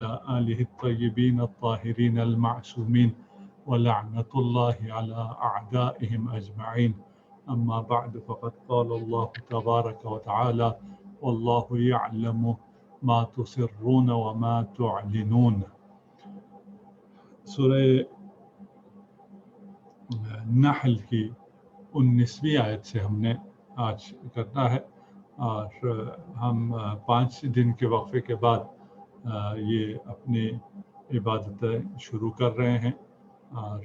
آله الطيبين الطاهرين المعصومين ولعنة الله على أعدائهم أجمعين. أما بعد فقد قال الله تبارك وتعالى والله يعلم ما تسرون وما تعلنون. سورہ نحل کی 19ویں آیت سے ہم نے آج کرنا ہے، اور ہم 5 دن کے وقفے کے بعد یہ اپنی عبادتیں شروع کر رہے ہیں، اور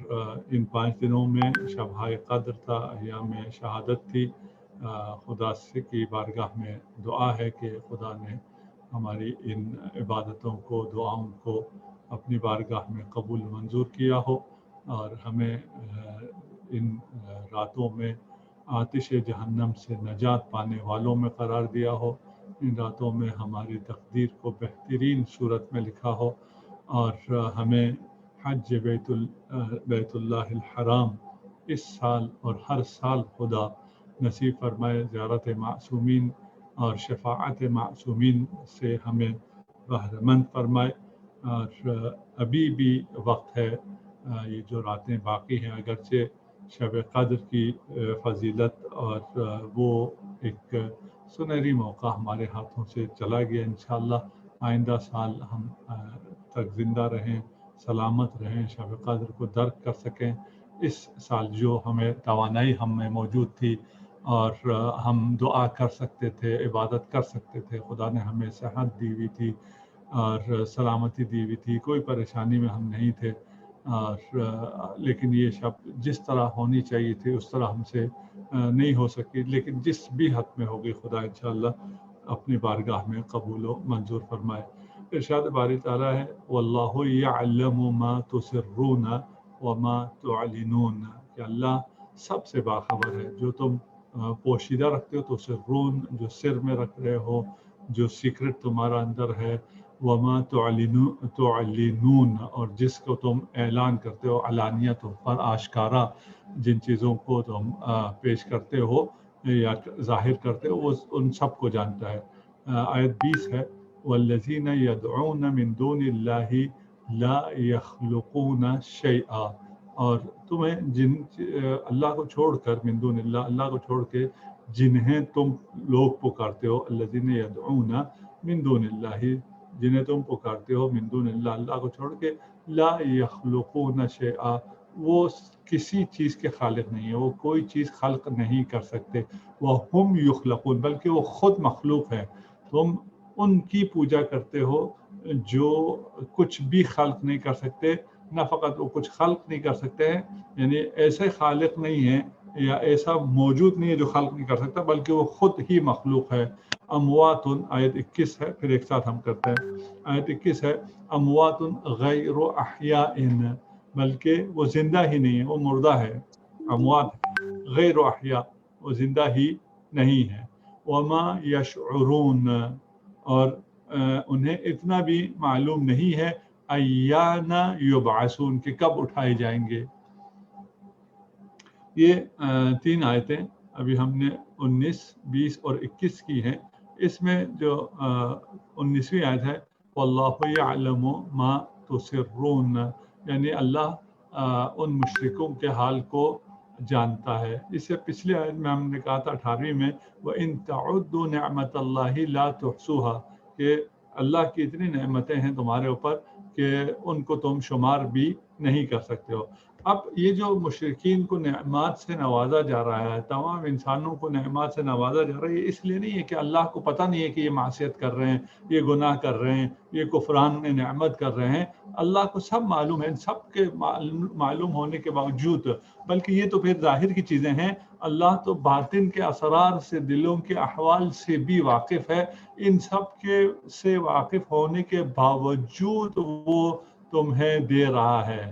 ان 5 دنوں میں شبۂ قدر تھا، ایام شہادت تھی۔ خدا سے کی بارگاہ میں دعا ہے کہ خدا نے ہماری ان عبادتوں کو، دعاؤں کو اپنی بارگاہ میں قبول منظور کیا ہو، اور ہمیں ان راتوں میں آتش جہنم سے نجات پانے والوں میں قرار دیا ہو، ان راتوں میں ہماری تقدیر کو بہترین صورت میں لکھا ہو، اور ہمیں حج بیت اللہ الحرام اس سال اور ہر سال خدا نصیب فرمائے، زیارت معصومین اور شفاعت معصومین سے ہمیں بہرہ مند فرمائے۔ اور ابھی بھی وقت ہے، یہ جو راتیں باقی ہیں، اگرچہ شب قدر کی فضیلت اور وہ ایک سنہری موقع ہمارے ہاتھوں سے چلا گیا، انشاءاللہ آئندہ سال ہم تک زندہ رہیں، سلامت رہیں، شب قدر کو درک کر سکیں۔ اس سال جو ہمیں توانائی ہم میں موجود تھی اور ہم دعا کر سکتے تھے، عبادت کر سکتے تھے، خدا نے ہمیں صحت دی ہوئی تھی اور سلامتی دی ہوئی تھی، کوئی پریشانی میں ہم نہیں تھے، اور لیکن یہ شب جس طرح ہونی چاہیے تھی اس طرح ہم سے نہیں ہو سکی، لیکن جس بھی حد میں ہوگی خدا انشاءاللہ اپنی بارگاہ میں قبول و منظور فرمائے۔ ارشاد باری تعالیٰ ہے واللہ یعلم ما تسرون وما تعلنون، کہ اللہ سب سے باخبر ہے، جو تم پوشیدہ رکھتے ہو، تسرون جو سر میں رکھ رہے ہو، جو سیکرٹ تمہارا اندر ہے، وما تعلنون اور جس کو تم اعلان کرتے ہو، علانیہ طور پر آشکارا جن چیزوں کو تم پیش کرتے ہو یا ظاہر کرتے ہو، وہ ان سب کو جانتا ہے۔ آیت 20 ہے والذین یدعون من دون اللہ لا یخلقون شیئا، اور تمہیں جن اللہ کو چھوڑ کر، من دون اللہ اللہ کو چھوڑ کے جنہیں تم لوگ پکارتے ہو، الذین یدعون من دون اللہ جنہیں تم پکارتے ہو، من دون اللہ اللہ کو چھوڑ کے، لا یخلقون شیئا وہ کسی چیز کے خالق نہیں ہے، وہ کوئی چیز خلق نہیں کر سکتے، وہم یخلقون بلکہ وہ خود مخلوق ہے۔ تم ان کی پوجا کرتے ہو جو کچھ بھی خلق نہیں کر سکتے، نہ فقط وہ کچھ خلق نہیں کر سکتے ہیں، یعنی ایسے خالق نہیں ہیں یا ایسا موجود نہیں ہے جو خلق نہیں کر سکتا، بلکہ وہ خود ہی مخلوق ہے۔ اموات آیت 21 ہے، پھر ایک ساتھ ہم کرتے ہیں۔ آیت 21 ہے اموات غیر احیاء، بلکہ وہ زندہ ہی نہیں ہے، وہ مردہ ہے۔ اموات غیر احیاء وہ زندہ ہی نہیں ہے۔ وما یشعرون اور انہیں اتنا بھی معلوم نہیں ہے ایان یبعثون کہ کب اٹھائے جائیں گے۔ یہ 3 آیتیں ابھی ہم نے 19، 20 اور 21 کی ہیں۔ اس میں جو 19ویں آیت ہے واللہ یعلم ما تسرون، یعنی اللہ ان مشرکوں کے حال کو جانتا ہے۔ اس سے پچھلے آیت میں ہم نے کہا تھا 18ویں میں وَإِن تَعُدُّوا نِعْمَةَ اللَّهِ لَا تُحْصُوهَا، کہ اللہ کی اتنی نعمتیں ہیں تمہارے اوپر کہ ان کو تم شمار بھی نہیں کر سکتے ہو۔ اب یہ جو مشرکین کو نعمات سے نوازا جا رہا ہے، تمام انسانوں کو نعمات سے نوازا جا رہا ہے، یہ اس لیے نہیں ہے کہ اللہ کو پتہ نہیں ہے کہ یہ معصیت کر رہے ہیں، یہ گناہ کر رہے ہیں، یہ کفران نعمت کر رہے ہیں، اللہ کو سب معلوم ہے، ان سب کے معلوم ہونے کے باوجود، بلکہ یہ تو پھر ظاہر کی چیزیں ہیں، اللہ تو باطن کے اسرار سے، دلوں کے احوال سے بھی واقف ہے۔ ان سب کے سے واقف ہونے کے باوجود وہ تمہیں دے رہا ہے،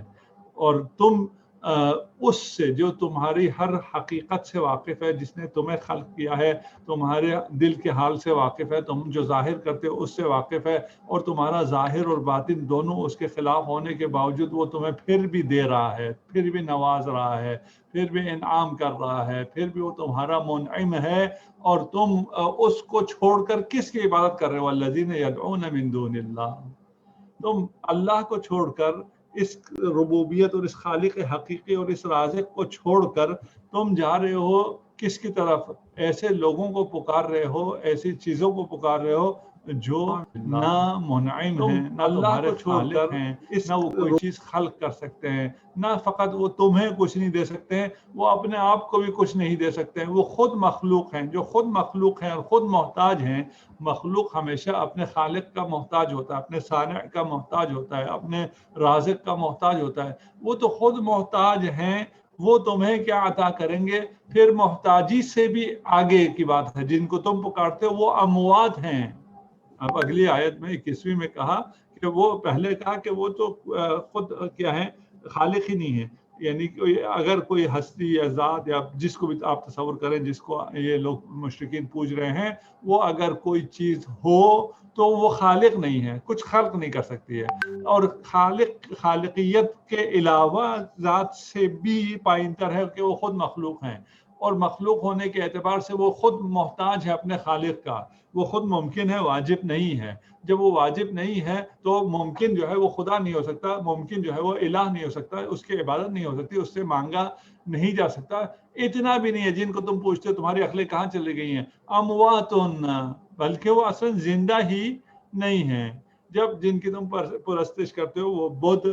اور تم اس سے جو تمہاری ہر حقیقت سے واقف ہے، جس نے تمہیں خلق کیا ہے، تمہارے دل کے حال سے واقف ہے، تم جو ظاہر کرتے ہو اس سے واقف ہے، اور تمہارا ظاہر اور باطن دونوں اس کے خلاف ہونے کے باوجود وہ تمہیں پھر بھی دے رہا ہے، پھر بھی نواز رہا ہے، پھر بھی انعام کر رہا ہے، پھر بھی وہ تمہارا منعم ہے، اور تم اس کو چھوڑ کر کس کی عبادت کر رہے ہو؟ الذین یدعون من دون اللہ، تم اللہ کو چھوڑ کر اس ربوبیت اور اس خالق حقیقی اور اس رازق کو چھوڑ کر تم جا رہے ہو کس کی طرف؟ ایسے لوگوں کو پکار رہے ہو، ایسی چیزوں کو پکار رہے ہو جو نہ منعم ہیں، نہ تمہارے خالق ہیں، نہ وہ کوئی چیز خلق کر سکتے ہیں، نہ فقط وہ تمہیں کچھ نہیں دے سکتے ہیں، وہ اپنے آپ کو بھی کچھ نہیں دے سکتے ہیں، وہ خود مخلوق ہیں، جو خود مخلوق ہیں اور خود محتاج ہیں۔ مخلوق ہمیشہ اپنے خالق کا محتاج ہوتا ہے، اپنے صانع کا محتاج ہوتا ہے، اپنے رازق کا محتاج ہوتا ہے۔ وہ تو خود محتاج ہیں، وہ تمہیں کیا عطا کریں گے؟ پھر محتاجی سے بھی آگے کی بات ہے، جن کو تم پکارتے ہو وہ اموات ہیں۔ اب اگلی آیت میں 21ویں میں کہا کہ وہ پہلے کہا کہ وہ تو خود کیا ہے، خالق ہی نہیں ہے، یعنی اگر کوئی ہستی یا ذات یا جس کو بھی آپ تصور کریں، جس کو یہ لوگ مشرکین پوچھ رہے ہیں، وہ اگر کوئی چیز ہو تو وہ خالق نہیں ہے، کچھ خلق نہیں کر سکتی ہے، اور خالقیت کے علاوہ ذات سے بھی پائنتر ہے کہ وہ خود مخلوق ہیں، اور مخلوق ہونے کے اعتبار سے وہ خود محتاج ہے اپنے خالق کا۔ وہ خود ممکن ہے، واجب نہیں ہے۔ جب وہ واجب نہیں ہے تو ممکن جو ہے وہ خدا نہیں ہو سکتا، ممکن جو ہے وہ الہ نہیں ہو سکتا، اس کی عبادت نہیں ہو سکتی، اس سے مانگا نہیں جا سکتا۔ اتنا بھی نہیں ہے جن کو تم پوچھتے ہو تمہاری عقلیں کہاں چلی گئی ہیں، امواتن، بلکہ وہ اصلا زندہ ہی نہیں ہیں۔ جب جن کی تم پرستش کرتے ہو وہ بدھ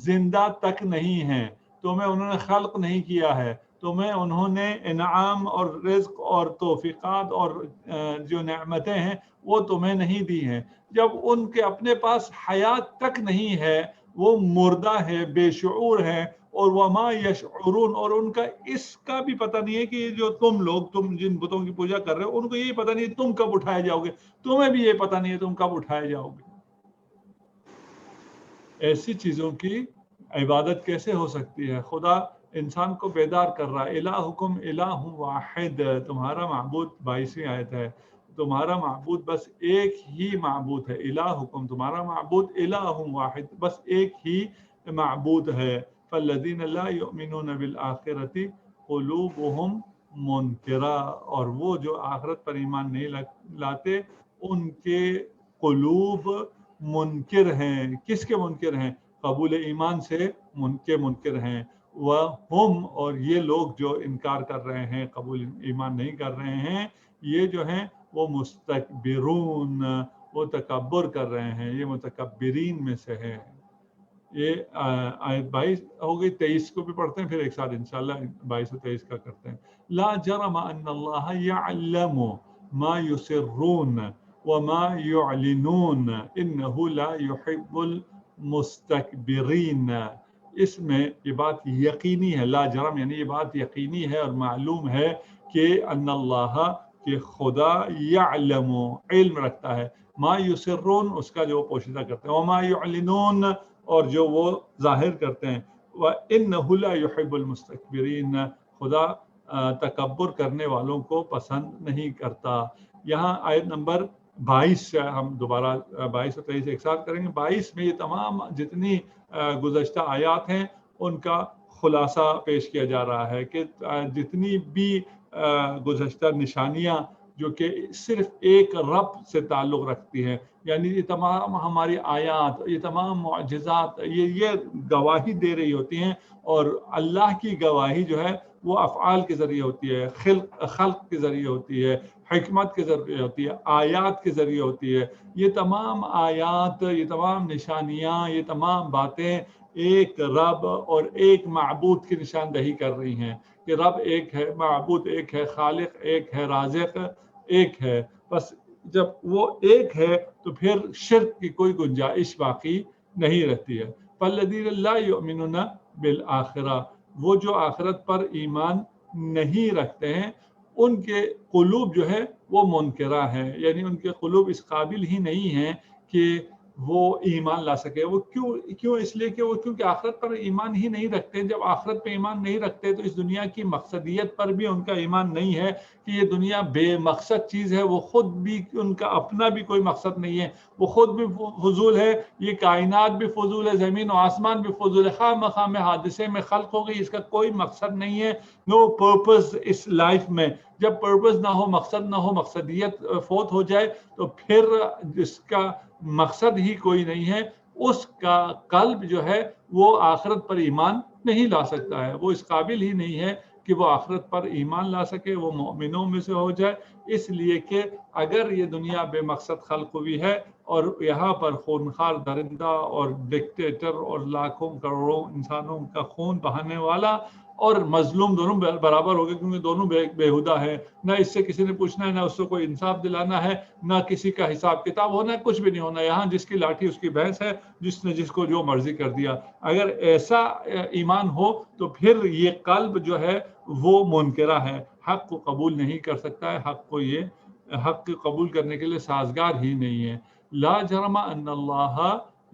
زندہ تک نہیں ہیں، تمہیں انہوں نے خلق نہیں کیا ہے، تمہیں انہوں نے انعام اور رزق اور توفیقات اور جو نعمتیں ہیں وہ تمہیں نہیں دی ہیں۔ جب ان کے اپنے پاس حیات تک نہیں ہے، وہ مردہ ہے، بے شعور ہے، اور وما یشعرون، اور ان کا اس کا بھی پتہ نہیں ہے کہ جو تم جن بتوں کی پوجا کر رہے ہو، ان کو یہ پتہ نہیں ہے تم کب اٹھائے جاؤ گے، تمہیں بھی یہ پتہ نہیں ہے تم کب اٹھائے جاؤ گے۔ ایسی چیزوں کی عبادت کیسے ہو سکتی ہے؟ خدا انسان کو بیدار کر رہا ہے، الہکم الہ واحد، تمہارا معبود 22ویں آیت ہے، تمہارا معبود بس ایک ہی معبود ہے، الہکم تمہارا معبود الہ واحد، بس ایک ہی معبود ہے۔ فالذین لا یؤمنون بالآخرۃ قلوبہم منکرہ، اور وہ جو آخرت پر ایمان نہیں لاتے ان کے قلوب منکر ہیں۔ کس کے منکر ہیں؟ قبول ایمان سے منکر ہیں۔ وہم، اور یہ لوگ جو انکار کر رہے ہیں، قبول ایمان نہیں کر رہے ہیں، یہ جو ہیں وہ مستکبرون، وہ تکبر کر رہے ہیں، یہ متکبرین میں سے ہے۔ یہ آیت 22 ہو گئی۔ 23 کو بھی پڑھتے ہیں پھر ایک ساتھ انشاءاللہ، 22 اور 23 کا کرتے ہیں۔ لا جرم ان اللہ یعلم ما یسرون وما یعلنون انہ لا یحب المستکبرین۔ اس میں یہ بات یقینی ہے، لا جرم یعنی یہ بات یقینی ہے اور معلوم ہے کہ ان اللہ، کہ خدا یعلم علم رکھتا ہے، ما یسرون اس کا جو پوشیدہ کرتے ہیں، وما یعلنون اور جو وہ ظاہر کرتے ہیں، وَإِنَّهُ لَا يُحِبُّ الْمُسْتَكْبِرِينَ، خدا تکبر کرنے والوں کو پسند نہیں کرتا۔ یہاں آیت نمبر 22 سے ہم دوبارہ 22 اور 23 ایک ساتھ کریں گے۔ 22 میں یہ تمام جتنی گزشتہ آیات ہیں ان کا خلاصہ پیش کیا جا رہا ہے کہ جتنی بھی گزشتہ نشانیاں جو کہ صرف ایک رب سے تعلق رکھتی ہیں، یعنی یہ تمام ہماری آیات، یہ تمام معجزات یہ گواہی دے رہی ہوتی ہیں، اور اللہ کی گواہی جو ہے وہ افعال کے ذریعے ہوتی ہے، خلق کے ذریعے ہوتی ہے، حکمت کے ذریعے ہوتی ہے، آیات کے ذریعے ہوتی ہے۔ یہ تمام آیات، یہ تمام نشانیاں، یہ تمام باتیں ایک رب اور ایک معبود کی نشاندہی کر رہی ہیں کہ رب ایک ہے، معبود ایک ہے، خالق ایک ہے، رازق ایک ہے۔ بس جب وہ ایک ہے تو پھر شرک کی کوئی گنجائش باقی نہیں رہتی ہے۔ فالذین لا یؤمنون بالآخرہ، وہ جو آخرت پر ایمان نہیں رکھتے ہیں ان کے قلوب جو ہے وہ منکرہ ہیں، یعنی ان کے قلوب اس قابل ہی نہیں ہیں کہ وہ ایمان لا سکے۔ وہ کیوں؟ اس لیے کہ وہ کیونکہ آخرت پر ایمان ہی نہیں رکھتے۔ جب آخرت پہ ایمان نہیں رکھتے تو اس دنیا کی مقصدیت پر بھی ان کا ایمان نہیں ہے کہ یہ دنیا بے مقصد چیز ہے، وہ خود بھی ان کا اپنا بھی کوئی مقصد نہیں ہے، وہ خود بھی فضول ہے، یہ کائنات بھی فضول ہے، زمین و آسمان بھی فضول ہے، خواہ مخواہ میں حادثے میں خلق ہو گئی، اس کا کوئی مقصد نہیں ہے۔ نو پرپز اس لائف میں۔ جب پرپز نہ ہو، مقصد نہ ہو، مقصدیت فوت ہو جائے تو پھر جس کا مقصد ہی کوئی نہیں ہے، اس کا قلب جو ہے وہ آخرت پر ایمان نہیں لا سکتا ہے، وہ اس قابل ہی نہیں ہے کہ وہ آخرت پر ایمان لا سکے، وہ مومنوں میں سے ہو جائے. اس لیے کہ اگر یہ دنیا بے مقصد خلق ہوئی ہے اور یہاں پر خونخوار درندہ اور ڈکٹیٹر اور لاکھوں کروڑوں انسانوں کا خون بہانے والا اور مظلوم دونوں برابر ہو گئے، کیونکہ دونوں بےہودہ ہیں. نہ اس سے کسی نے پوچھنا ہے، نہ اس سے کوئی انصاف دلانا ہے، نہ کسی کا حساب کتاب ہونا ہے، کچھ بھی نہیں ہونا. یہاں جس کی لاٹھی اس کی بھینس ہے، جس نے جس کو جو مرضی کر دیا. اگر ایسا ایمان ہو تو پھر یہ قلب جو ہے وہ منکرہ ہے، حق کو قبول نہیں کر سکتا ہے، حق قبول کرنے کے لیے سازگار ہی نہیں ہے. لا جرم ان اللہ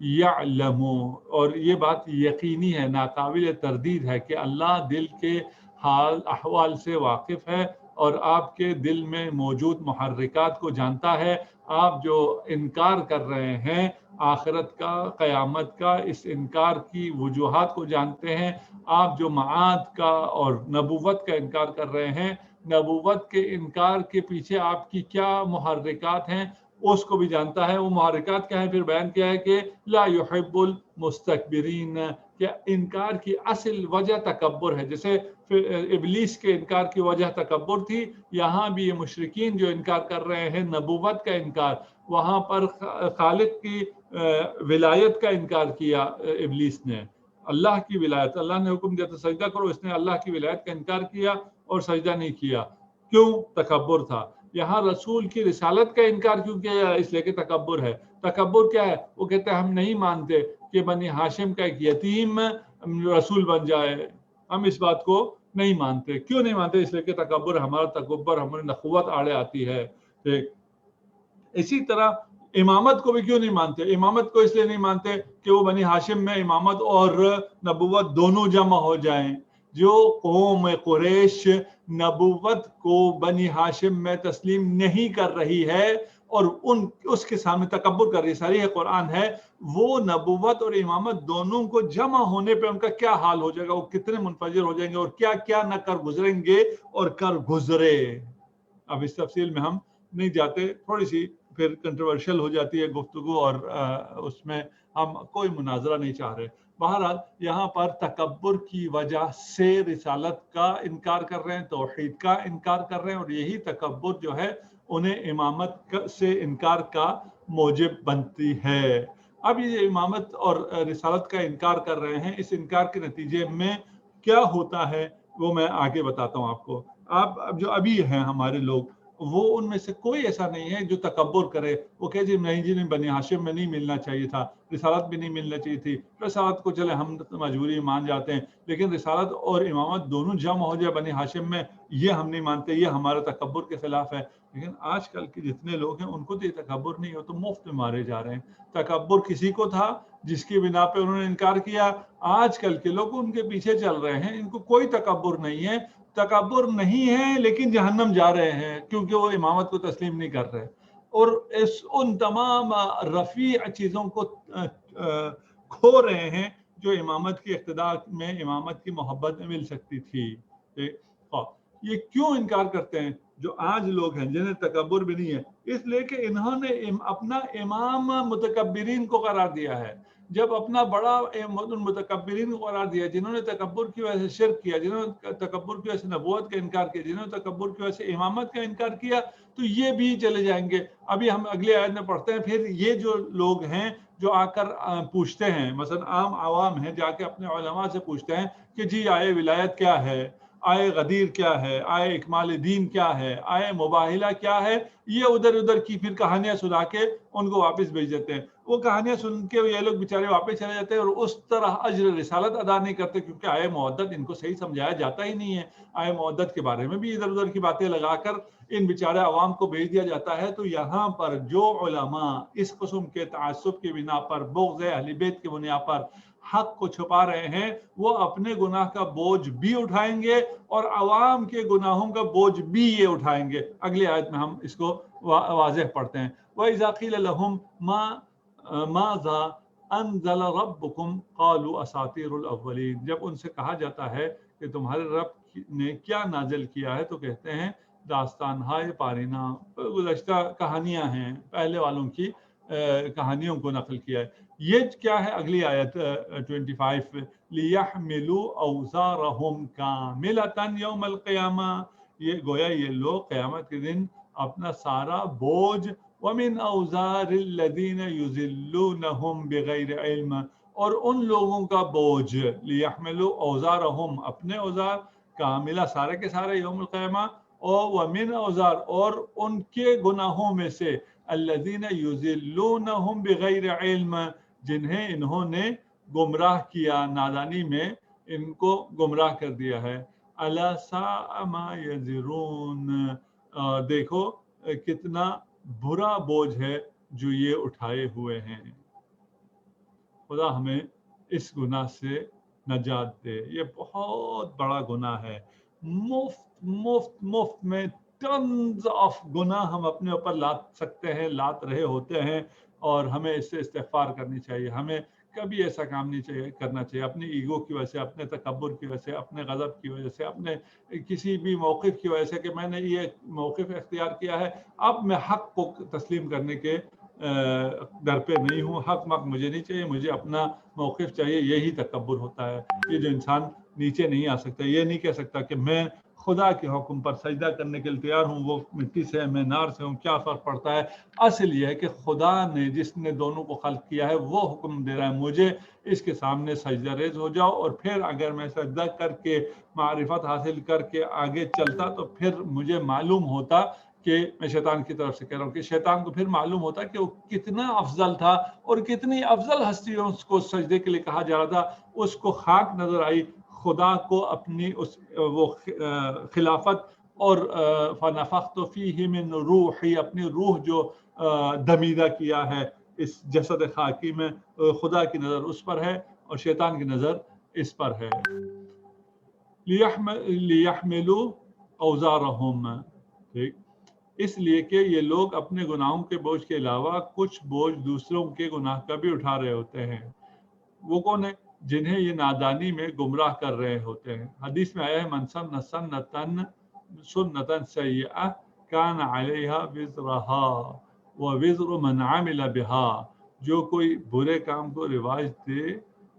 یعلم، اور یہ بات یقینی ہے، ناقابل تردید ہے کہ اللہ دل کے حال احوال سے واقف ہے اور آپ کے دل میں موجود محرکات کو جانتا ہے. آپ جو انکار کر رہے ہیں آخرت کا، قیامت کا، اس انکار کی وجوہات کو جانتے ہیں. آپ جو معاد کا اور نبوت کا انکار کر رہے ہیں، نبوت کے انکار کے پیچھے آپ کی کیا محرکات ہیں اس کو بھی جانتا ہے. وہ محرکات کیا ہیں پھر بیان کیا ہے کہ لا يحب المستكبرین، کہ انکار کی اصل وجہ تکبر ہے. جیسے ابلیس کے انکار کی وجہ تکبر تھی، یہاں بھی یہ مشرکین جو انکار کر رہے ہیں نبوت کا انکار، وہاں پر خالق کی ولایت کا انکار کیا ابلیس نے، اللہ کی ولایت. اللہ نے حکم دیا تھا سجدہ کرو، اس نے اللہ کی ولایت کا انکار کیا اور سجدہ نہیں کیا. کیوں؟ تکبر تھا. یہاں رسول کی رسالت کا انکار کیوں کیا؟ اس لیے کہ تکبر ہے. تکبر کیا ہے؟ وہ کہتے ہیں ہم نہیں مانتے کہ بنی ہاشم کا ایک یتیم رسول بن جائے، ہم اس بات کو نہیں مانتے. کیوں نہیں مانتے؟ اس لیے کہ تکبر، ہمارا تکبر، ہماری نخوت آڑے آتی ہے. اسی طرح امامت کو بھی کیوں نہیں مانتے؟ امامت کو اس لیے نہیں مانتے کہ وہ بنی ہاشم میں امامت اور نبوت دونوں جمع ہو جائیں. جو قوم قریش نبوت کو بنی ہاشم میں تسلیم نہیں کر رہی ہے اور اس کے سامنے تکبر کر رہی ہے، صریح قرآن ہے، وہ نبوت اور امامت دونوں کو جمع ہونے پہ ان کا کیا حال ہو جائے گا، وہ کتنے منفجر ہو جائیں گے اور کیا کیا نہ کر گزریں گے اور کر گزرے. اب اس تفصیل میں ہم نہیں جاتے، تھوڑی سی پھر کنٹروورشل ہو جاتی ہے گفتگو اور اس میں ہم کوئی مناظرہ نہیں چاہ رہے. بہرحال یہاں پر تکبر کی وجہ سے رسالت کا انکار کر رہے ہیں، توحید کا انکار کر رہے ہیں، اور یہی تکبر جو ہے انہیں امامت سے انکار کا موجب بنتی ہے. اب یہ امامت اور رسالت کا انکار کر رہے ہیں، اس انکار کے نتیجے میں کیا ہوتا ہے وہ میں آگے بتاتا ہوں آپ کو. آپ جو ابھی ہیں ہمارے لوگ، وہ ان میں سے کوئی ایسا نہیں ہے جو تکبر کرے، وہ کہے جی نہیں، جی نہیں، بنی ہاشم میں نہیں ملنا چاہیے تھا، رسالت بھی نہیں ملنا چاہیے تھی. رسالت کو چلے ہم مجبوری مان جاتے ہیں، لیکن رسالت اور امامت دونوں جمع ہو جائے بنی ہاشم میں، یہ ہم نہیں مانتے، یہ ہمارے تکبر کے خلاف ہے. لیکن آج کل کے جتنے لوگ ہیں ان کو تو یہ تکبر نہیں ہو، تو مفت میں مارے جا رہے ہیں. تکبر کسی کو تھا جس کی بنا پہ انہوں نے انکار کیا، آج کل کے لوگ ان کے پیچھے چل رہے ہیں، ان کو کوئی تکبر نہیں ہے. تکبر نہیں ہے لیکن جہنم جا رہے ہیں کیونکہ وہ امامت کو تسلیم نہیں کر رہے، اور ان تمام رفیع چیزوں کو کھو رہے ہیں جو امامت کی اقتدار میں، امامت کی محبت میں مل سکتی تھی. یہ کیوں انکار کرتے ہیں جو آج لوگ ہیں جنہیں تکبر بھی نہیں ہے؟ اس لیے کہ انہوں نے اپنا امام متکبرین کو قرار دیا ہے. جب اپنا بڑا متکبرین کو قرار دیا، جنہوں نے تکبر کی وجہ سے شرک کیا، جنہوں نے تکبر کی وجہ سے نبوت کا انکار کیا، جنہوں نے تکبر کی وجہ سے امامت کا انکار کیا، تو یہ بھی چلے جائیں گے. ابھی ہم اگلے آیت میں پڑھتے ہیں. پھر یہ جو لوگ ہیں جو آ کر پوچھتے ہیں، مثلا عام عوام ہیں، جا کے اپنے علماء سے پوچھتے ہیں کہ جی آئے ولایت کیا ہے، آئے غدیر کیا ہے، آئے اکمال دین کیا ہے، آئے مباہلہ کیا ہے، یہ ادھر ادھر کی پھر کہانیاں سنا کے ان کو واپس بھیج دیتے ہیں. وہ کہانیاں سن کے یہ لوگ بیچارے واپس چلے جاتے ہیں اور اس طرح اجر رسالت ادا نہیں کرتے، کیونکہ آئے مودت ان کو صحیح سمجھایا جاتا ہی نہیں ہے. آئے مودت کے بارے میں بھی ادھر ادھر کی باتیں لگا کر ان بیچارے عوام کو بھیج دیا جاتا ہے. تو یہاں پر جو علماء اس قسم کے تعصب کی بنا پر، بغض اہل بیت کی بنا پر حق کو چھپا رہے ہیں، وہ اپنے گناہ کا بوجھ بھی اٹھائیں گے اور عوام کے گناہوں کا بوجھ بھی یہ اٹھائیں گے. اگلی آیت میں ہم اس کو واضح پڑھتے ہیں. وَإِذَا قِيلَ لَهُمْ مَاذَا أَنزَلَ رَبُّكُمْ قَالُوا أَسَاطِيرُ الْأَوَّلِينَ، جب ان سے کہا جاتا ہے کہ تمہارے رب نے کیا نازل کیا ہے، تو کہتے ہیں داستان ہائے پارینہ، گزشتہ کہانیاں ہیں، پہلے والوں کی کہانیوں کو نقل کیا ہے. یہ کیا ہے اگلی آیت 25 لیحملوا اوزارہم کاملۃ یوم القیامہ، یہ گویا یہ لوگ قیامت کے دن اپنا سارا بوجھ ومن اوزار الذین یضلونہم بغیر علم، اور ان لوگوں کا بوجھ لیحملوا اوزارہم اپنے اوزار کاملہ سارے کے سارے یوم القیامہ، اور ومن اوزار اور ان کے گناہوں میں سے الذین یضلونہم بغیر علم جنہیں انہوں نے گمراہ کیا نادانی میں ان کو گمراہ کر دیا ہے، الا ساء ما یزرون، دیکھو کتنا برا بوجھ ہے جو یہ اٹھائے ہوئے ہیں۔ خدا ہمیں اس گناہ سے نجات دے، یہ بہت بڑا گناہ ہے، مفت میں ٹنز آف گناہ ہم اپنے اوپر لاد سکتے ہیں، لاد رہے ہوتے ہیں، اور ہمیں اس سے استغفار کرنی چاہیے۔ ہمیں کبھی ایسا کام نہیں کرنا چاہیے اپنی ایگو کی وجہ سے، اپنے تکبر کی وجہ سے، اپنے غضب کی وجہ سے، اپنے کسی بھی موقف کی وجہ سے کہ میں نے یہ موقف اختیار کیا ہے، اب میں حق کو تسلیم کرنے کے در پہ نہیں ہوں، حق مجھے نہیں چاہیے، مجھے اپنا موقف چاہیے، یہی تکبر ہوتا ہے۔ یہ جو انسان نیچے نہیں آ سکتا، یہ نہیں کہہ سکتا کہ میں خدا کے حکم پر سجدہ کرنے کے لیے تیار ہوں، وہ مٹی سے ہے میں نار سے ہوں، کیا فرق پڑتا ہے۔ اصل یہ ہے کہ خدا نے جس نے دونوں کو خلق کیا ہے وہ حکم دے رہا ہے مجھے اس کے سامنے سجدہ ریز ہو جاؤ، اور پھر اگر میں سجدہ کر کے معرفت حاصل کر کے آگے چلتا تو پھر مجھے معلوم ہوتا کہ میں شیطان کی طرف سے کہہ رہا ہوں کہ شیطان کو پھر معلوم ہوتا کہ وہ کتنا افضل تھا اور کتنی افضل ہستیوں کو سجدے کے لیے کہا جا رہا تھا، اس کو خاک نظر آئی، خدا کو اپنی اس وہ خلافت اور فنفخت فیہ من روحی، اپنی روح جو دمیدہ کیا ہے اس جسد خاکی میں، خدا کی نظر اس پر ہے اور شیطان کی نظر اس پر ہے۔ لیحملوا اوزارہم، ٹھیک، اس لیے کہ یہ لوگ اپنے گناہوں کے بوجھ کے علاوہ کچھ بوجھ دوسروں کے گناہ کا بھی اٹھا رہے ہوتے ہیں۔ وہ کون ہے؟ جنہیں یہ نادانی میں گمراہ کر رہے ہوتے ہیں۔ حدیث میں آیا ہے من سن سنتا سیئہ کان علیہا وزرہا ووزر من عمل بہا، جو کوئی برے کام کو رواج دے،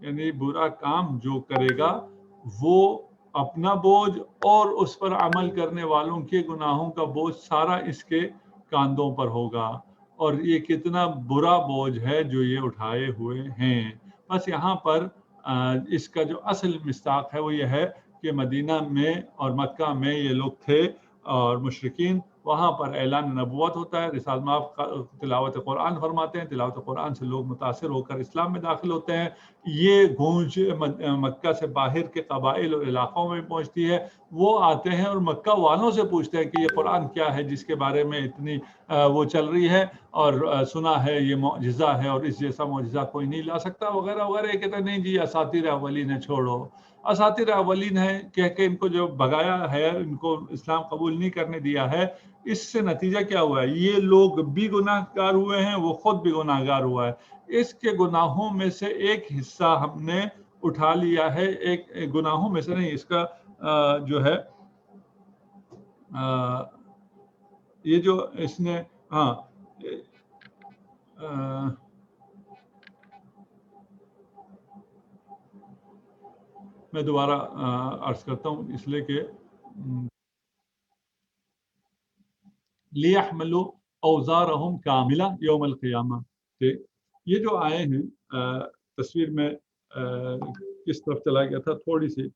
یعنی برا کام جو کرے گا وہ اپنا بوجھ اور اس پر عمل کرنے والوں کے گناہوں کا بوجھ سارا اس کے کاندھوں پر ہوگا، اور یہ کتنا برا بوجھ ہے جو یہ اٹھائے ہوئے ہیں۔ بس یہاں پر اس کا جو اصل مصداق ہے وہ یہ ہے کہ مدینہ میں اور مکہ میں یہ لوگ تھے اور مشرکین، وہاں پر اعلان نبوت ہوتا ہے، رسالت مآب تلاوت قرآن فرماتے ہیں، تلاوت قرآن سے لوگ متاثر ہو کر اسلام میں داخل ہوتے ہیں، یہ گونج مکہ سے باہر کے قبائل اور علاقوں میں پہنچتی ہے، وہ آتے ہیں اور مکہ والوں سے پوچھتے ہیں کہ یہ قرآن کیا ہے جس کے بارے میں اتنی وہ چل رہی ہے اور سنا ہے یہ معجزہ ہے اور اس جیسا معجزہ کوئی نہیں لا سکتا وغیرہ وغیرہ۔ یہ کہتے ہیں نہیں جی اساطیر اولین ہے، چھوڑو اساطیر اولین ہے کہہ کے ان کو جو بھگایا ہے، ان کو اسلام قبول نہیں کرنے دیا ہے، اس سے نتیجہ کیا ہوا ہے؟ یہ لوگ بھی گناہ گار ہوئے ہیں، وہ خود بھی گناہ گار ہوا ہے۔ اس کے گناہوں میں سے ایک حصہ ہم نے اٹھا لیا ہے، ایک گناہوں میں سے نہیں، اس کا جو ہے یہ جو اس نے ہاں میں دوبارہ عرض کرتا ہوں اس لیے کہ لیحملوا اوزارہم کاملہ یوم القیامہ، یہ جو آئے ہیں تصویر میں کس طرف چلا گیا تھا تھوڑی سی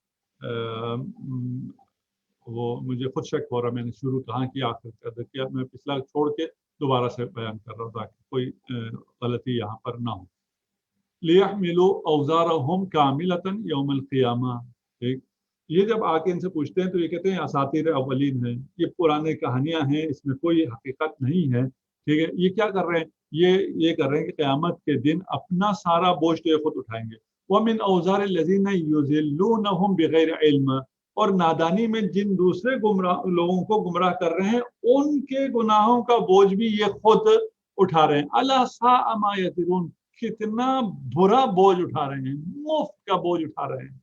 وہ مجھے خود شک ہو رہا، میں نے شروع کہاں کی آخر کر دیا، میں پچھلا چھوڑ کے دوبارہ سے بیان کر رہا ہوں تاکہ کوئی غلطی یہاں پر نہ ہو۔ لیحملوا اوزارہم کاملۃ یوم القیامہ، ٹھیک، یہ جب آ کے ان سے پوچھتے ہیں تو یہ کہتے ہیں اساطیر اولین ہیں، یہ پرانے کہانیاں ہیں، اس میں کوئی حقیقت نہیں ہے، ٹھیک ہے۔ یہ کیا کر رہے ہیں؟ یہ کر رہے ہیں کہ قیامت کے دن اپنا سارا بوجھ تو یہ خود اٹھائیں گے۔ وَمِنْ أَوْزَارِ الَّذِينَ يُضِلُّونَهُمْ بِغَيْرِ عِلْمٍ، اور نادانی میں جن دوسرے لوگوں کو گمراہ کر رہے ہیں ان کے گناہوں کا بوجھ بھی یہ خود اٹھا رہے ہیں۔ أَلَا سَاءَ مَا يَزِرُونَ، کتنا برا بوجھ اٹھا رہے ہیں، مفت کا بوجھ اٹھا رہے ہیں۔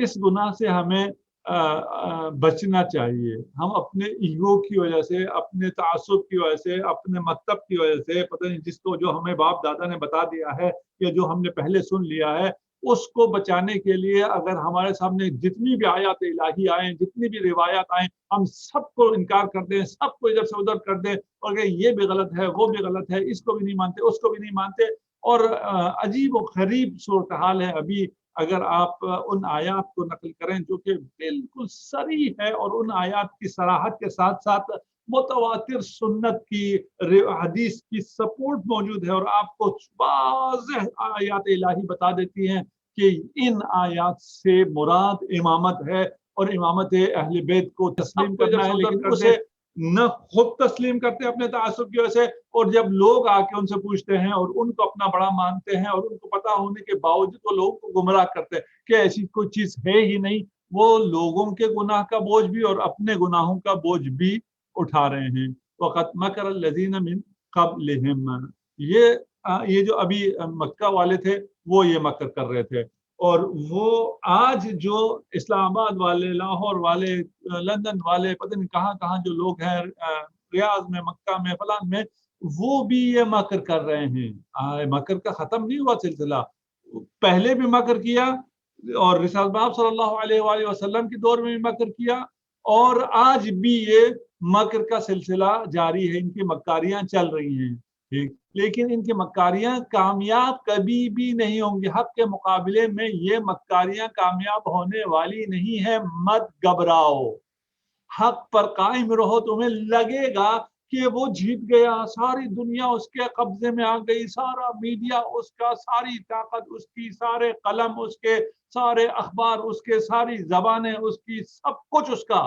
اس گناہ سے ہمیں बचना चाहिए। हम अपने ईगो की वजह से, अपने तासुब की वजह से, अपने मकतब की वजह से, पता नहीं जिसको जो हमें बाप दादा ने बता दिया है या जो हमने पहले सुन लिया है, उसको बचाने के लिए अगर हमारे सामने जितनी भी आयत इलाही आए, जितनी भी रिवायत आए, हम सबको इनकार कर दें, सबको इधर से उधर कर दें और ये भी गलत है, वो भी गलत है, इसको भी नहीं मानते, उसको भी नहीं मानते। और अजीब व गरीब सूरत हाल है अभी। अगर आप उन आयात को नकल करें जो कि बिल्कुल सरी है और उन आयात की सराहत के साथ साथ मुतवातिर सुन्नत की, हदीस की सपोर्ट मौजूद है, और आपको वाज़ेह आयात इलाही बता देती हैं कि इन आयात से मुराद इमामत है और इमामत अहले बैत को तस्लीम करना है, लेकिन उसे न खुद तस्लीम करते अपने तासुब की वजह से, और जब लोग आके उनसे पूछते हैं और उनको अपना बड़ा मानते हैं और उनको पता होने के बावजूद वो लोगों को गुमराह करते हैं कि ऐसी कोई चीज है ही नहीं, वो लोगों के गुनाह का बोझ भी और अपने गुनाहों का बोझ भी उठा रहे हैं। वक़द मकर लजीना मिन क़ब्लिहिम, ये जो अभी मक्का वाले थे वो ये मकर कर रहे थे, और वो आज जो इस्लामाबाद वाले, लाहौर वाले, लंदन वाले, पता नहीं कहाँ कहाँ जो लोग हैं, रियाज में, मक्का में, फलान में, वो भी ये मकर कर रहे हैं। मकर का खत्म नहीं हुआ सिलसिला, पहले भी मकर किया और रिसाल बाब सल्लल्लाहु अलैहि वसल्लम के दौर में भी मकर किया, और आज भी ये मकर का सिलसिला जारी है, इनकी मक्कारियां चल रही हैं। ठीक, लेकिन इनकी मक्कारियां कामयाब कभी भी नहीं होंगी। हक के मुकाबले में ये मक्कारियां कामयाब होने वाली नहीं है। मत घबराओ, हक पर कायम रहो। तुम्हें लगेगा कि वो जीत गया, सारी दुनिया उसके कब्जे में आ गई, सारा मीडिया उसका, सारी ताकत उसकी, सारे कलम उसके, सारे अखबार उसके, सारी जबानें उसकी, सब कुछ उसका।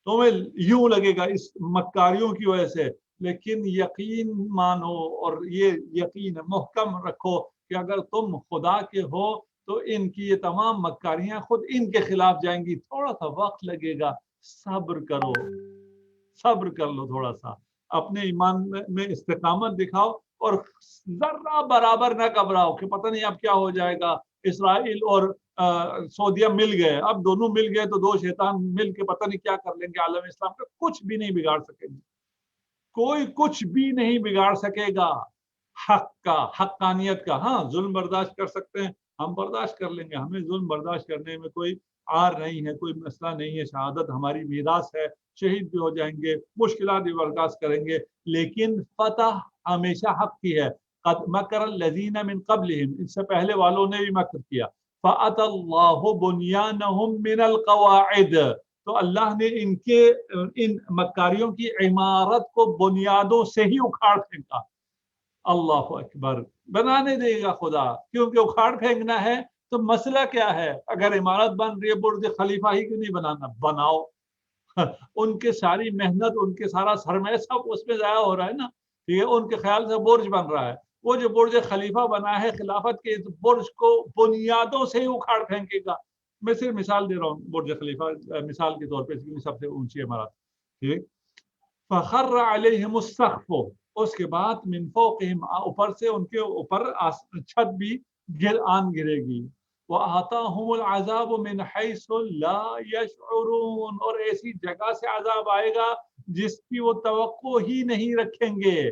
तुम्हें यूं लगेगा इस मक्कारियों की वजह से, लेकिन यकीन मानो और ये यकीन मुहकम रखो कि अगर तुम खुदा के हो तो इनकी ये तमाम मक्कारियां खुद इनके खिलाफ जाएंगी। थोड़ा सा वक्त लगेगा, सब्र करो, सब्र कर लो, थोड़ा सा अपने ईमान में इस्तिकामत दिखाओ और जरा बराबर ना घबराओ कि पता नहीं अब क्या हो जाएगा। इसराइल और सऊदीया मिल गए, अब दोनों मिल गए तो दो शैतान मिल के पता नहीं क्या कर लेंगे आलम इस्लाम का। कुछ भी नहीं बिगाड़ सकेंगे, कोई कुछ भी नहीं बिगाड़ सकेगा हक का, हक्कानियत का। हाँ, जुल्म बर्दाश्त कर सकते हैं, हम बर्दाश्त कर लेंगे, हमें जुल्म बर्दाश्त करने में कोई आर नहीं है, कोई मसला नहीं है। शहादत हमारी मीरास है, शहीद भी हो जाएंगे, मुश्किलात भी बर्दाश्त करेंगे, लेकिन फतह हमेशा हक की है। क़द मकर लज़ीना मिन क़ब्लिहिम, इससे पहले वालों ने भी मकर किया। फ़अतल्लाहु बुनियानहुम मिनल क़वाइद, तो अल्लाह ने इनके इन मक्कारियों की इमारत को बुनियादों से ही उखाड़ फेंका। अल्लाह अकबर, बनाने देगा खुदा, क्योंकि उखाड़ फेंकना है तो मसला क्या है? अगर इमारत बन रही है, बुर्ज खलीफा ही क्यों नहीं बनाना, बनाओ। उनके सारी मेहनत, उनके सारा सरमाया सब उसमें जाया हो रहा है ना। ठीक है, उनके ख्याल से बुर्ज बन रहा है, वो जो बुर्ज खलीफा बना है खिलाफत के, बुर्ज को बुनियादों से ही उखाड़ फेंकेगा। मैं सिर्फ मिसाल दे रहा हूँ, बुर्ज खलीफा मिसाल के तौर पर सबसे ऊंची इमारत। ठीक, फखर्र अलैहिमुस सक़्फ़ु, उसके बाद मिन फ़ौक़िहिम, ऊपर से उनके ऊपर छत भी गिरेगी। व आताहुमुल अज़ाबु मिन हैसु ला यशउरून, और ऐसी जगह से अजाब आएगा जिसकी वो तवक्को ही नहीं रखेंगे।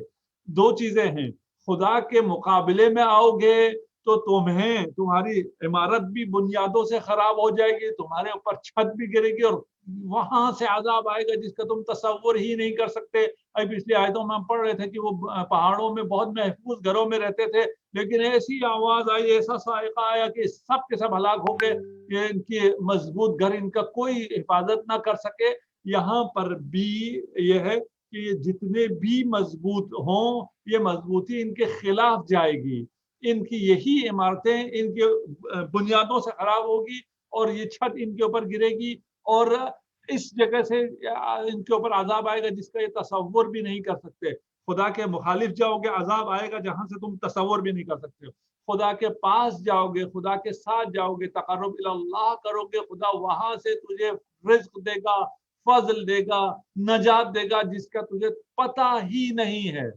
दो चीजें हैं, खुदा के मुकाबले में आओगे तो तुम्हें, तुम्हारी इमारत भी बुनियादों से खराब हो जाएगी, तुम्हारे ऊपर छत भी गिरेगी, और वहां से अजाब आएगा जिसका तुम तसव्वुर ही नहीं कर सकते। अभी पिछली आयतों में हम पढ़ रहे थे कि वो पहाड़ों में बहुत महफूज घरों में रहते थे, लेकिन ऐसी आवाज आई, ऐसा साइका आया कि सब के सब हलाक हो गए। ये इनकी मजबूत घर इनका कोई हिफाजत ना कर सके। यहाँ पर भी यह है कि ये जितने भी मजबूत हों, ये मजबूती इनके खिलाफ जाएगी। इनकी यही इमारतें इनके बुनियादों से खराब होगी और ये छत इनके ऊपर गिरेगी, और इस जगह से इनके ऊपर अजाब आएगा जिसका ये तसव्वुर भी नहीं कर सकते। खुदा के मुखालिफ जाओगे, अजाब आएगा जहां से तुम तसव्वुर भी नहीं कर सकते हो। खुदा के पास जाओगे, खुदा के साथ जाओगे, तक़र्रुब इलल्लाह करोगे, खुदा वहां से तुझे रिज़्क़ देगा, फज़ल देगा, नजात देगा जिसका तुझे पता ही नहीं है।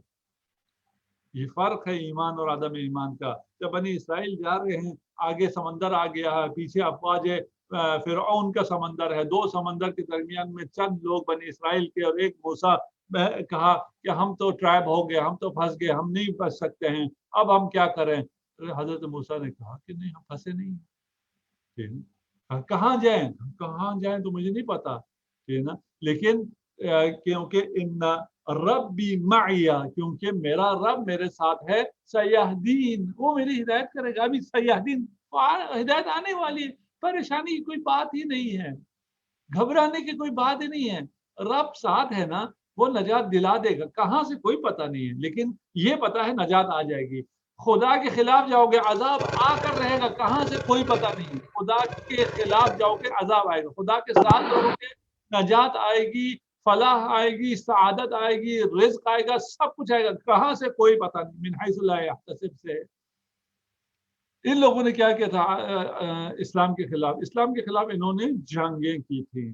ये फर्क है ईमान और अदम ईमान का। जब बनी इसराइल जा रहे हैं, आगे समंदर आ गया है, पीछे अफवाज है, फिरौन का समंदर है, 2 समंदर के दरमियान में चंद लोग बनी इसराइल के और एक मूसा कहा कि हम तो ट्रैप हो गए, हम तो फंस गए, हम नहीं बच सकते हैं, अब हम क्या करें? हजरत मूसा ने कहा कि नहीं, हम फंसे नहीं हैं, कहाँ जाएं तो मुझे नहीं पता, ठीक ना, लेकिन क्योंकि इन रब्बी माइया, क्योंकि मेरा रब मेरे साथ है, सयाहदीन, वो मेरी हिदायत करेगा। अभी सयाहदीन, हिदायत आने वाली है, परेशानी की कोई बात ही नहीं है, घबराने की कोई बात ही नहीं है, रब साथ है ना, वो नजात दिला देगा, कहाँ से कोई पता नहीं है, लेकिन ये पता है नजात आ जाएगी। खुदा के खिलाफ जाओगे, अजाब आकर रहेगा, कहाँ से कोई पता नहीं है, खुदा के खिलाफ जाओगे अजाब आएगा, खुदा के साथ रहोगे नजात आएगी, फलाह आएगी, सआदत आएगी, रिज़्क आएगा, सब कुछ आएगा, कहाँ से कोई पता नहीं। मिन हैसु ला यहतसिब से इन लोगों ने क्या किया था इस्लाम के खिलाफ इन्होंने जंगें की थी,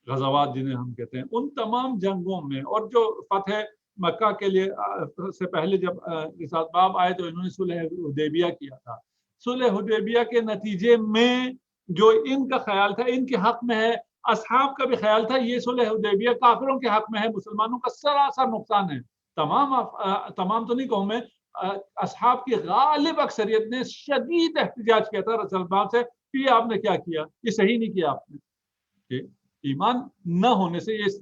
गज़वात जिन्हें हम कहते हैं, उन तमाम जंगों में, और जो फतह मक्का के लिए से पहले जब रिसात बाब आए तो इन्होंने सुलह हुदैबिया किया था। सुलह हुदैबिया के नतीजे में जो इनका ख्याल था इनके हक में है, असहाब का भी ख्याल था ये सुलह हुदैबिया काफिरों के हक में है, मुसलमानों का सरासर नुकसान है। तमाम तो नहीं कहूँ मैं, असहाब की गालिब अक्सरियत ने शदीद एहतजाज किया था रसूलुल्लाह से कि आपने क्या किया, ये सही नहीं किया आपने। ईमान न होने से ये इस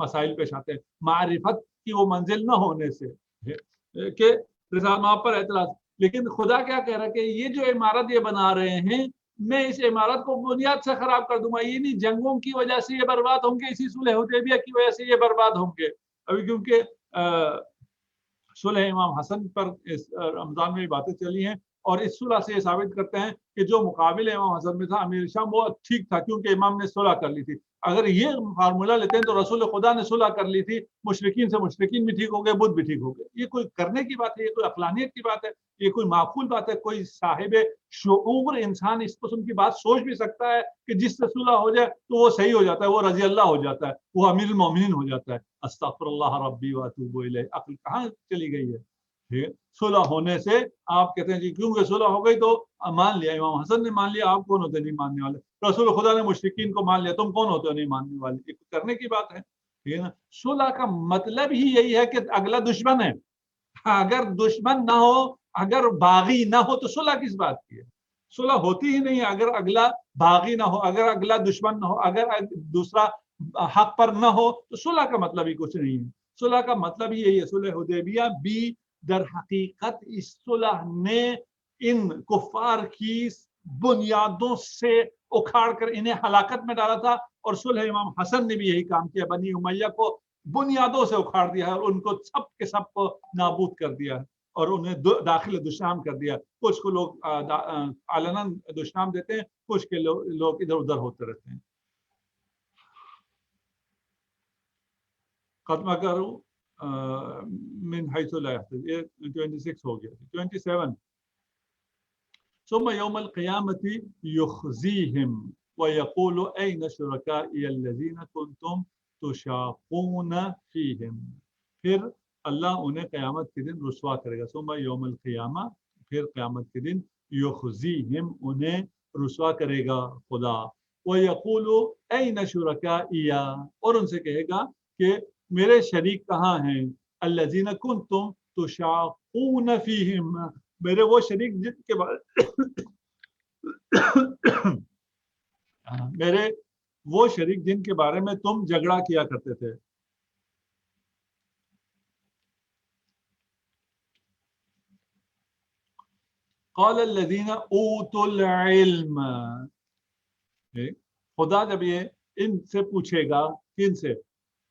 मसाइल पेश आते हैं, मारिफत की वो मंजिल न होने से कि रिसालत पर एतराज। लेकिन खुदा क्या कह रहा है कि ये जो इमारत ये बना रहे हैं, मैं इस इमारत को बुनियाद से खराब कर दूंगा, ये नहीं जंगों की वजह से ये बर्बाद होंगे, इसी सुलह हुदैबिया की वजह से ये बर्बाद होंगे। अभी क्योंकि सुलह इमाम हसन पर इस रमजान में बातें चली हैं, और इस सुलह से ये साबित करते हैं कि जो मुकाबिले इमाम हसन में था अमीर शाम, वो ठीक था क्योंकि इमाम ने सुलह कर ली थी। अगर ये फार्मूला लेते हैं तो रसूल खुदा ने सुलह कर ली थी, मुशरिकीन से मुशरिकीन भी ठीक हो गए, बुद्ध भी ठीक हो गए। ये कोई करने की बात है, ये कोई अक़लानियत की बात है, ये कोई माकूल बात है, कोई साहिब शऊर इंसान इस किस्म की बात सोच भी सकता है कि जिससे सुलह हो जाए तो वो सही हो जाता है, वो रजी अल्लाह हो जाता है, वो अमीरुल मोमिनीन हो जाता है। अस्तगफिरुल्लाह रब्बी व अतूबु इलैह। अक्ल कहाँ चली गई है? ठीक है, सुलह होने से आप कहते हैं जी क्योंकि सुलह हो गई तो मान लिया, इमाम हसन ने मान लिया, आप कौन होते नहीं मानने वाले? रसूल खुदा ने मुशरिकीन को मान लिया, तुम कौन होते हो नहीं मानने वाले? ये करने की बात है, ठीक है ना। सुलह का मतलब ही यही है कि अगला दुश्मन है, अगर दुश्मन ना हो, अगर बागी ना हो तो सुलह किस बात की है? सुलह होती ही नहीं है अगर अगला बागी ना हो, अगर अगला दुश्मन ना हो, अगर दूसरा हक पर ना हो तो सुलह का मतलब ही कुछ नहीं है। सुलह का मतलब ही यही है। सुलह हुदैबिया भी दर हकीकत इस सुलह ने इन कुफार की बुनियादों से उखाड़ कर इन्हें हलाकत में डाला था, और सुलह इमाम हसन ने भी यही काम किया, बनी उमैया को बुनियादों से उखाड़ दिया है और उनको सब के सब को नाबूद कर दिया है और उन्हें दाखिल दुश्मन कर दिया। कुछ को लोग आलनन दुश्मन देते हैं, कुछ के लोग इधर उधर होते रहते हैं। खत्म करूं मिन हैसु ला यहतसिब, ये 26 हो गया। 27 सुम्मा यौमल क़ियामति युख़ज़ीहिम व यक़ूलु ऐन शुरकाई अल्लज़ीना कुन्तुम तुशाक़ून फ़ीहिम। फिर अल्लाह उन्हें क़यामत के दिन रुसवा करेगा। सुम्मा यौमल क़ियामा, फिर क़यामत के दिन युख़ज़ीहिम, उन्हें रुसवा करेगा खुदा। व यक़ूलु ऐन शुरकाइया, और उनसे कहेगा कि मेरे शरीक कहाँ हैं? अल्लज़ीना कुन्तुम तुशाक़ून फ़ीहिम, मेरे वो शरीक जिनके बारे मेरे वो शरीक जिनके बारे में तुम झगड़ा किया करते थे। क़ाल अल्लज़ीना ऊतुल इल्म, खुदा जब ये इनसे पूछेगा, किनसे?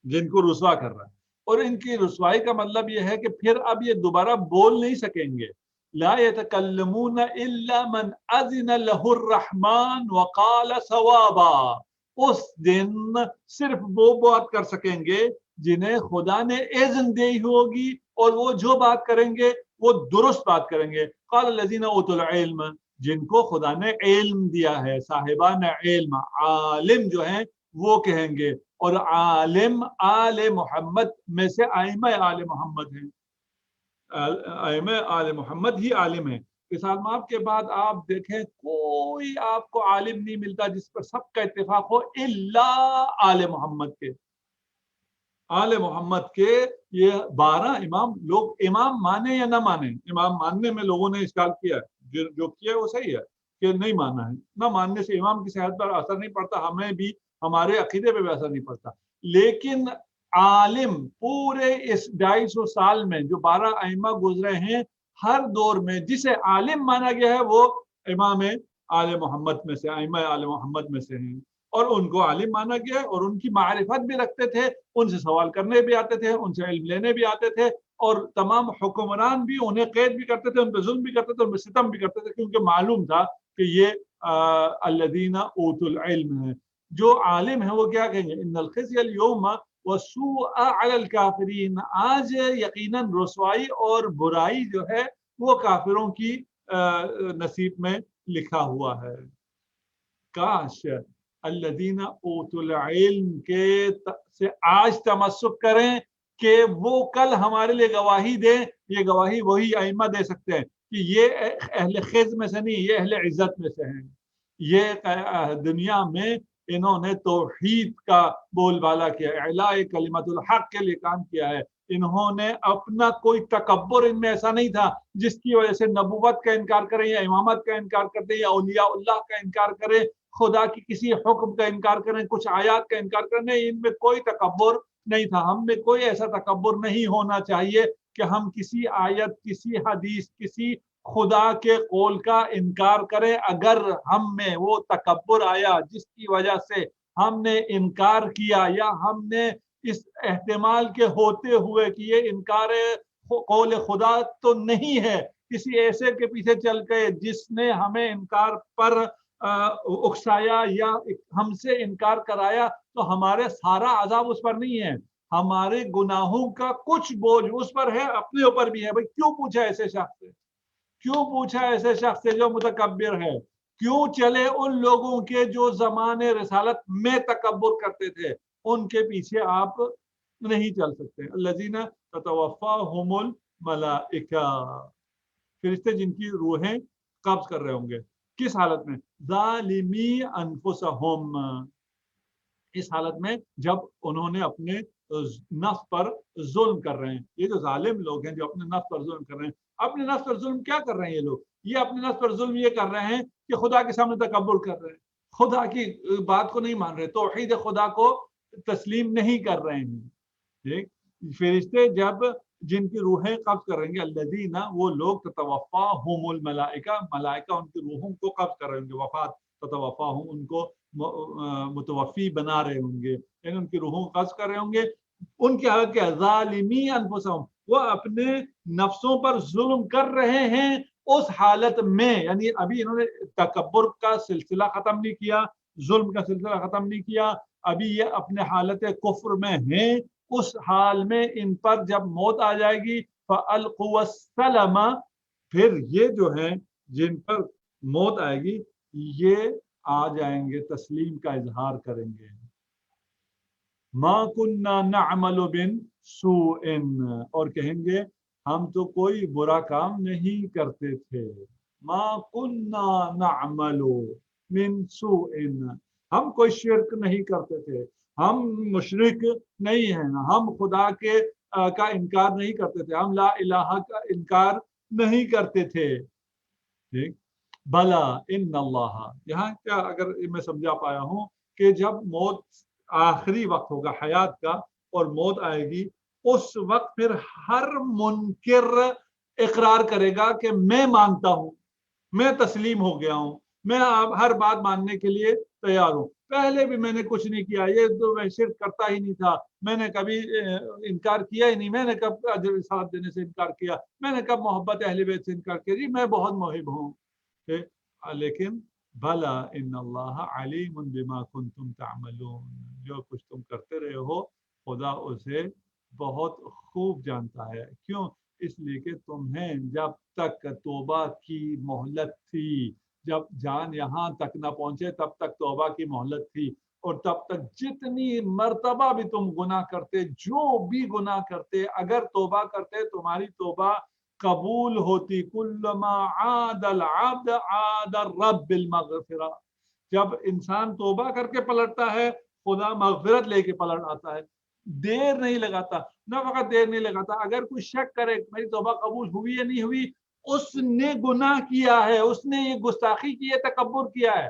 जिनको रुसवा कर रहा है, और इनकी रुसवाई का मतलब ये है कि फिर अब ये दोबारा बोल नहीं सकेंगे। ला यतकल्लमून इल्ला मन अज़िन लहुर रहमान व क़ाल सवाबा। उस दिन सिर्फ वो बात कर सकेंगे जिन्हें खुदा ने इज़्न दी होगी, और वो जो बात करेंगे वो दुरुस्त बात करेंगे। क़ाल अल्लज़ीना ऊतुल इल्म, जिनको खुदा ने इल्म दिया है, साहिबान इल्म, आलिम जो हैं वो कहेंगे। और आलिम आले मोहम्मद में से आइमा आले मोहम्मद हैं, आइमा आले मोहम्मद ही आलिम है। रिसाल माब के बाद आप देखें कोई आपको आलिम नहीं मिलता जिस पर सबका इत्तेफाक हो इल्ला आले मोहम्मद के। आले मोहम्मद के ये 12 इमाम, लोग इमाम माने या ना माने, इमाम मानने में लोगों ने इश्काल किया है, जो किया है वो सही है कि नहीं मानना है, ना मानने से इमाम की सेहत पर असर नहीं पड़ता, हमें भी हमारे अकीदे पे भी असर नहीं पड़ता। लेकिन आलिम पूरे इस 250 साल में जो 12 अइम्मा गुजरे हैं, हर दौर में जिसे आलिम माना गया है वो इमाम आले मोहम्मद में से, अइम्मा आले मोहम्मद में से हैं, और उनको आलिम माना गया है और उनकी मारिफत भी रखते थे, उनसे सवाल करने भी आते थे, उनसे इल्म लेने भी आते थे, और तमाम हुक्मरान भी उन्हें कैद भी करते थे, उन पर जुल्म भी करते थे, उन पर सितम भी करते थे, क्योंकि मालूम था कि ये अल्लदीना ऊतुल इल्म है। जो आलिम है वो क्या कहेंगे, इन्नल खिज़्यल यौमा वसूअ अलल काफिरीन, आज यकीनन रुसवाई और बुराई जो है वो काफिरों की नसीब में लिखा हुआ है। काश अल्लदीना ऊतुल इल्म के से आज तमस्सुक करें कि वो कल हमारे लिए गवाही दें। ये गवाही वही अइम्मा दे सकते हैं कि ये अहले खिज़ में से नहीं, ये अहले इज्जत में से हैं। ये दुनिया में इन्होंने तौहीद का बोलबाला किया, इलाए कलिमतुल हक के लिए काम किया है। इन्होंने अपना कोई तकब्बुर इनमें ऐसा नहीं था जिसकी वजह से नबूवत का इनकार करें या इमामत का इनकार करते या औलिया का इनकार करें, खुदा की किसी हुक्म का इनकार करें, कुछ आयात का इनकार करें। नहीं, इनमें कोई तकब्बुर नहीं था। हम में कोई ऐसा तकब्बुर नहीं होना चाहिए कि हम किसी आयत, किसी हदीस, किसी खुदा के कौल का इनकार करें। अगर हम में वो तकब्बुर आया जिसकी वजह से हमने इनकार किया, या हमने इस एहतिमाल के होते हुए कि ये इनकार कौल खुदा तो नहीं है, किसी ऐसे के पीछे चल गए जिसने हमें इनकार पर उकसाया या हमसे इनकार कराया, तो हमारे सारा अजाब उस पर नहीं है, हमारे गुनाहों का कुछ बोझ उस पर है, अपने ऊपर भी है। भाई क्यों पूछा ऐसे शख्स से, क्यों पूछा ऐसे शख्स से जो मुतकब्बिर है, क्यों चले उन लोगों के जो ज़माने रिसालत में तकब्बुर करते थे, उनके पीछे आप नहीं चल सकते। अल्लज़ीना ततवफ़्फ़ाहुमुल मलाइका, फरिश्ते जिनकी रूहें कब्ज़ कर रहे होंगे, किस हालत में, ज़ालिमी अनफुसहुम, इस हालत में जब उन्होंने अपने नफ्स पर जुल्म कर रहे हैं। ये जो जालिम लोग हैं जो अपने नफ्स पर जुल्म कर रहे हैं, अपने नफ्स पर जुल्म क्या कर रहे हैं ये लोग, ये अपने नफ्स पर जुल्म ये कर रहे हैं कि खुदा के सामने तकब्बुर कर रहे हैं, खुदा की बात को नहीं मान रहे, तौहीद खुदा को तस्लीम नहीं कर रहे हैं। ठीक, फरिश्ते जब जिनकी रूहें कब्ज करेंगे, अल्लज़ीना, वो लोग, ततवफ़्फ़ाहुमुल मलाइका, मलाइका उनकी रूहों को कब्ज कर रहे होंगे, वफात, ततवफ़्फ़ाहुम उनको मुतवफ़्फ़ी बना रहे होंगे, यानी उनकी रूहों को कब्ज कर रहे होंगे। उनकी हालत क्या है, ज़ालिमी अनफुसहुम, वो अपने नफ्सों पर जुल्म कर रहे हैं उस हालत में, यानी अभी इन्होंने तकब्बुर का सिलसिला खत्म नहीं किया, जुल्म का सिलसिला खत्म नहीं किया, अभी ये अपने हालत कुफ्र में हैं। उस हाल में इन पर जब मौत आ जाएगी, फ़अल्क़ुवस्सलमा, फिर ये जो है जिन पर मौत आएगी ये आ जाएंगे, तस्लीम का इजहार करेंगे। मा कुन्ना नअमलु बिन सूइन, और कहेंगे हम तो कोई बुरा काम नहीं करते थे। मा कुन्ना नअमलु मिन सूइन, हम कोई शिर्क नहीं करते थे, हम मुशरिक नहीं हैं, हम खुदा के का इनकार नहीं करते थे, हम ला इलाहा का इनकार नहीं करते थे। ठीक, भला इन्नल्लाह, यहाँ क्या अगर मैं समझा पाया हूँ कि जब मौत, आखिरी वक्त होगा हयात का और मौत आएगी, उस वक्त फिर हर मुनकिर इकरार करेगा कि मैं मानता हूँ, मैं तस्लीम हो गया हूँ, मैं अब हर बात मानने के लिए तैयार हूँ, पहले भी मैंने कुछ नहीं किया, ये तो मैं शिर्क करता ही नहीं था, मैंने कभी इनकार किया ही नहीं, मैंने कब साथ देने से इनकार किया, मैंने कब मोहब्बत अहले बैत से इनकार किया, जी मैं बहुत मुहिब हूँ। लेकिन भला इन्नल्लाह अलीमुन बिमा कुंतुम तामलून, जो कुछ तुम करते रहे हो खुदा उसे बहुत खूब जानता है। क्यों, इसलिए कि तुम्हें जब तक तौबा की मोहलत थी, जब जान यहाँ तक न पहुंचे तब तक तौबा की मोहलत थी, और तब तक जितनी मर्तबा भी तुम गुनाह करते, जो भी गुनाह करते, अगर तौबा करते तुम्हारी तौबा कबूल होती, कुल्लमा आदल अब्द आदर रब बिल मगफिरा, जब इंसान तौबा करके पलटता है खुदा मगफिरत लेके पलट आता है, देर नहीं लगाता। न वक्त देर नहीं लगाता, अगर कोई शक करे मेरी तौबा कबूल हुई या नहीं हुई, उसने गुनाह किया है, उसने ये गुस्ताखी की है, तकब्बुर किया है,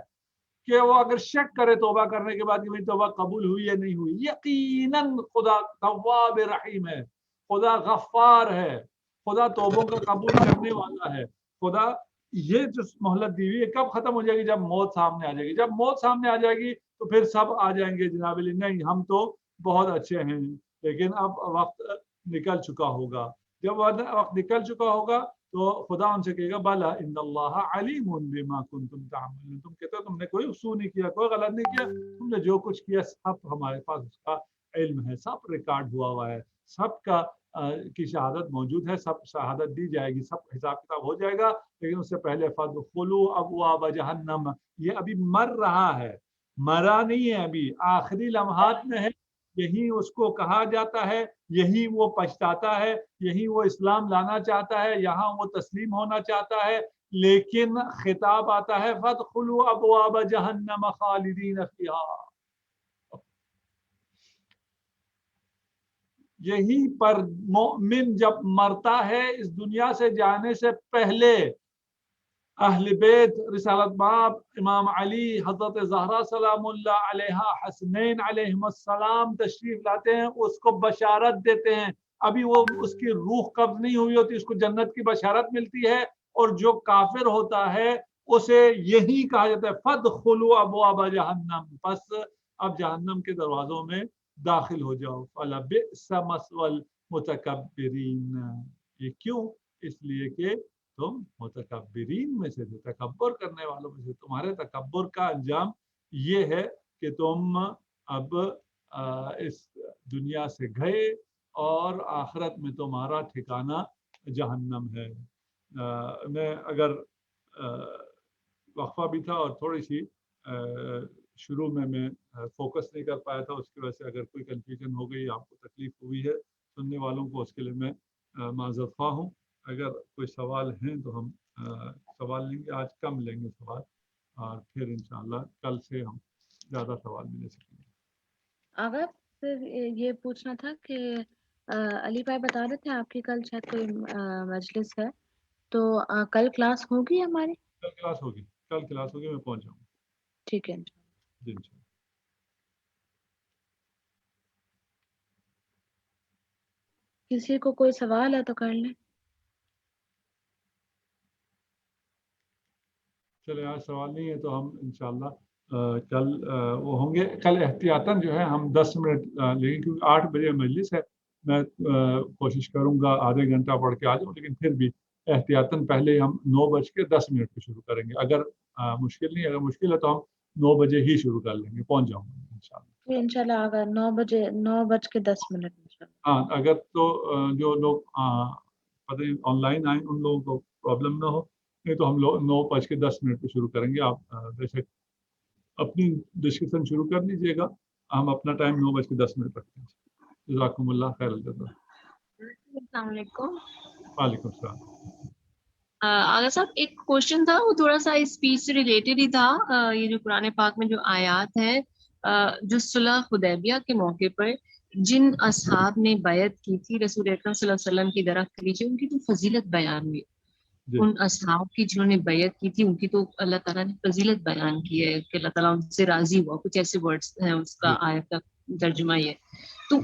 कि वो अगर शक करे तौबा करने के बाद कि मेरी तौबा कबूल हुई या नहीं हुई, यकीनन खुदा तव्वाब रहीम है, खुदा गफ्फार है, खुदा तौबों का कबूल करने वाला है। खुदा ये जो मोहलत दी हुई है कब खत्म हो जाएगी? जब मौत सामने आ जाएगी। जब मौत सामने आ जाएगी तो फिर सब आ जाएंगे जनाब अली, नहीं हम तो बहुत अच्छे हैं, लेकिन अब वक्त निकल चुका होगा। जब वक्त निकल चुका होगा तो खुदा उनसे कहेगा बला इन्नल्लाह अलीमुन बिमा कुंतुम तामलून, तुम कहते हो तुमने कोई कसूर नहीं किया, कोई गलत नहीं किया, तुमने जो कुछ किया सब हमारे पास उसका इल्म है, सब रिकॉर्ड हुआ है, सबका की शहादत मौजूद है, सब शहादत दी जाएगी, सब हिसाब किताब हो जाएगा। लेकिन उससे पहले फदखुलू अबवाब जहन्नम, ये अभी मर रहा है, मरा नहीं है, अभी आखिरी लम्हात में है, यही उसको कहा जाता है, यही वो पछताता है, यही वो इस्लाम लाना चाहता है, यहाँ वो तस्लीम होना चाहता है, लेकिन खिताब आता है फदखुलू अबवाब जहन्नम खालिदीन फीहा। यही पर मोमिन जब मरता है इस दुनिया से जाने से पहले, अहले बैत रिसालत बाप इमाम अली, हजरत ज़हरा सलामुल्लाह अलैहा, हसनैन अलैहिस्सलाम तशरीफ लाते हैं, उसको बशारत देते हैं, अभी वो उसकी रूह कब्ज नहीं हुई होती, उसको जन्नत की बशारत मिलती है। और जो काफिर होता है उसे यही कहा जाता है फदखुलू अबवाब जहन्नम, बस अब जहन्नम के दरवाजों में दाखिल हो जाओ, फलबिअस मस्वल मुतकब्बिरीन। ये क्यों? इसलिए कि तुम मुतकब्बिरीन में से थे, तकब्बुर करने वालों में से, तुम्हारे तकब्बुर का अंजाम ये है कि तुम अब इस दुनिया से गए और आखिरत में तुम्हारा ठिकाना जहन्नम है। मैं अगर वक्फा भी था और थोड़ी सी शुरू में मैं फोकस नहीं कर पाया था, उसकी वजह से अगर कोई कंफ्यूजन हो गई, आपको तकलीफ हुई है सुनने वालों को, उसके लिए मैं माज़रत ख्वाह हूँ। अगर कोई सवाल हैं तो हम सवाल लेंगे, आज कम लेंगे सवाल, और फिर इंशाअल्लाह कल से हम ज़्यादा सवाल भी ले सकेंगे। अगर फिर ये पूछना था कि अली भाई बता रहे थे आपकी कल शायद कोई मजलिस है, तो कल क्लास होगी हमारी? कल क्लास होगी, कल क्लास होगी, मैं पहुँच जाऊँगा। ठीक है। जी इंशाअल्लाह। किसी को कोई सवाल है तो कर लें। चले आज सवाल नहीं है तो हम इंशाअल्लाह कल वो होंगे। कल एहतियातन जो है हम 10 मिनट लेंगे, क्योंकि 8 बजे मजलिस है। मैं कोशिश करूंगा आधे घंटा पढ़ के आ जाऊँ, लेकिन फिर भी एहतियातन पहले हम 9:10 पे शुरू करेंगे। अगर मुश्किल नहीं, अगर मुश्किल है तो हम 9 बजे ही शुरू कर लेंगे, पहुंच जाऊंगा इंशाअल्लाह। इंशाल्लाह अगर 9:10 हाँ, अगर तो जो लोग पता नहीं ऑनलाइन आए उन लोगों को प्रॉब्लम ना हो, नहीं तो हम लोग 9:10 पे शुरू करेंगे। आप बेशक अपनी डिस्कशन शुरू कर लीजिएगा, हम अपना टाइम 9:10 रखते हैं। जज़ाकुमुल्लाह खैरल जज़ा। अस्सलाम वालेकुम। वालेकुम सलाम। आगा साहब एक क्वेश्चन था, वो थोड़ा सा इस स्पीच से रिलेटेड ही था। ये जो कुरान पाक में जो आयात है, जो सुलह हुदैबिया के मौके पर जिन असहाब ने बैत की थी रसूल अकरम सल्लल्लाहु अलैहि वसल्लम की दरख्त के नीचे, उनकी तो फजीलत बयान हुई। उन असहाब की जिन्होंने बैत की थी उनकी तो अल्लाह ताला ने फजीलत बयान की है कि अल्लाह ताला उनसे राजी हुआ, कुछ ऐसे वर्ड्स हैं उसका आयत का तर्जुमा ये। तो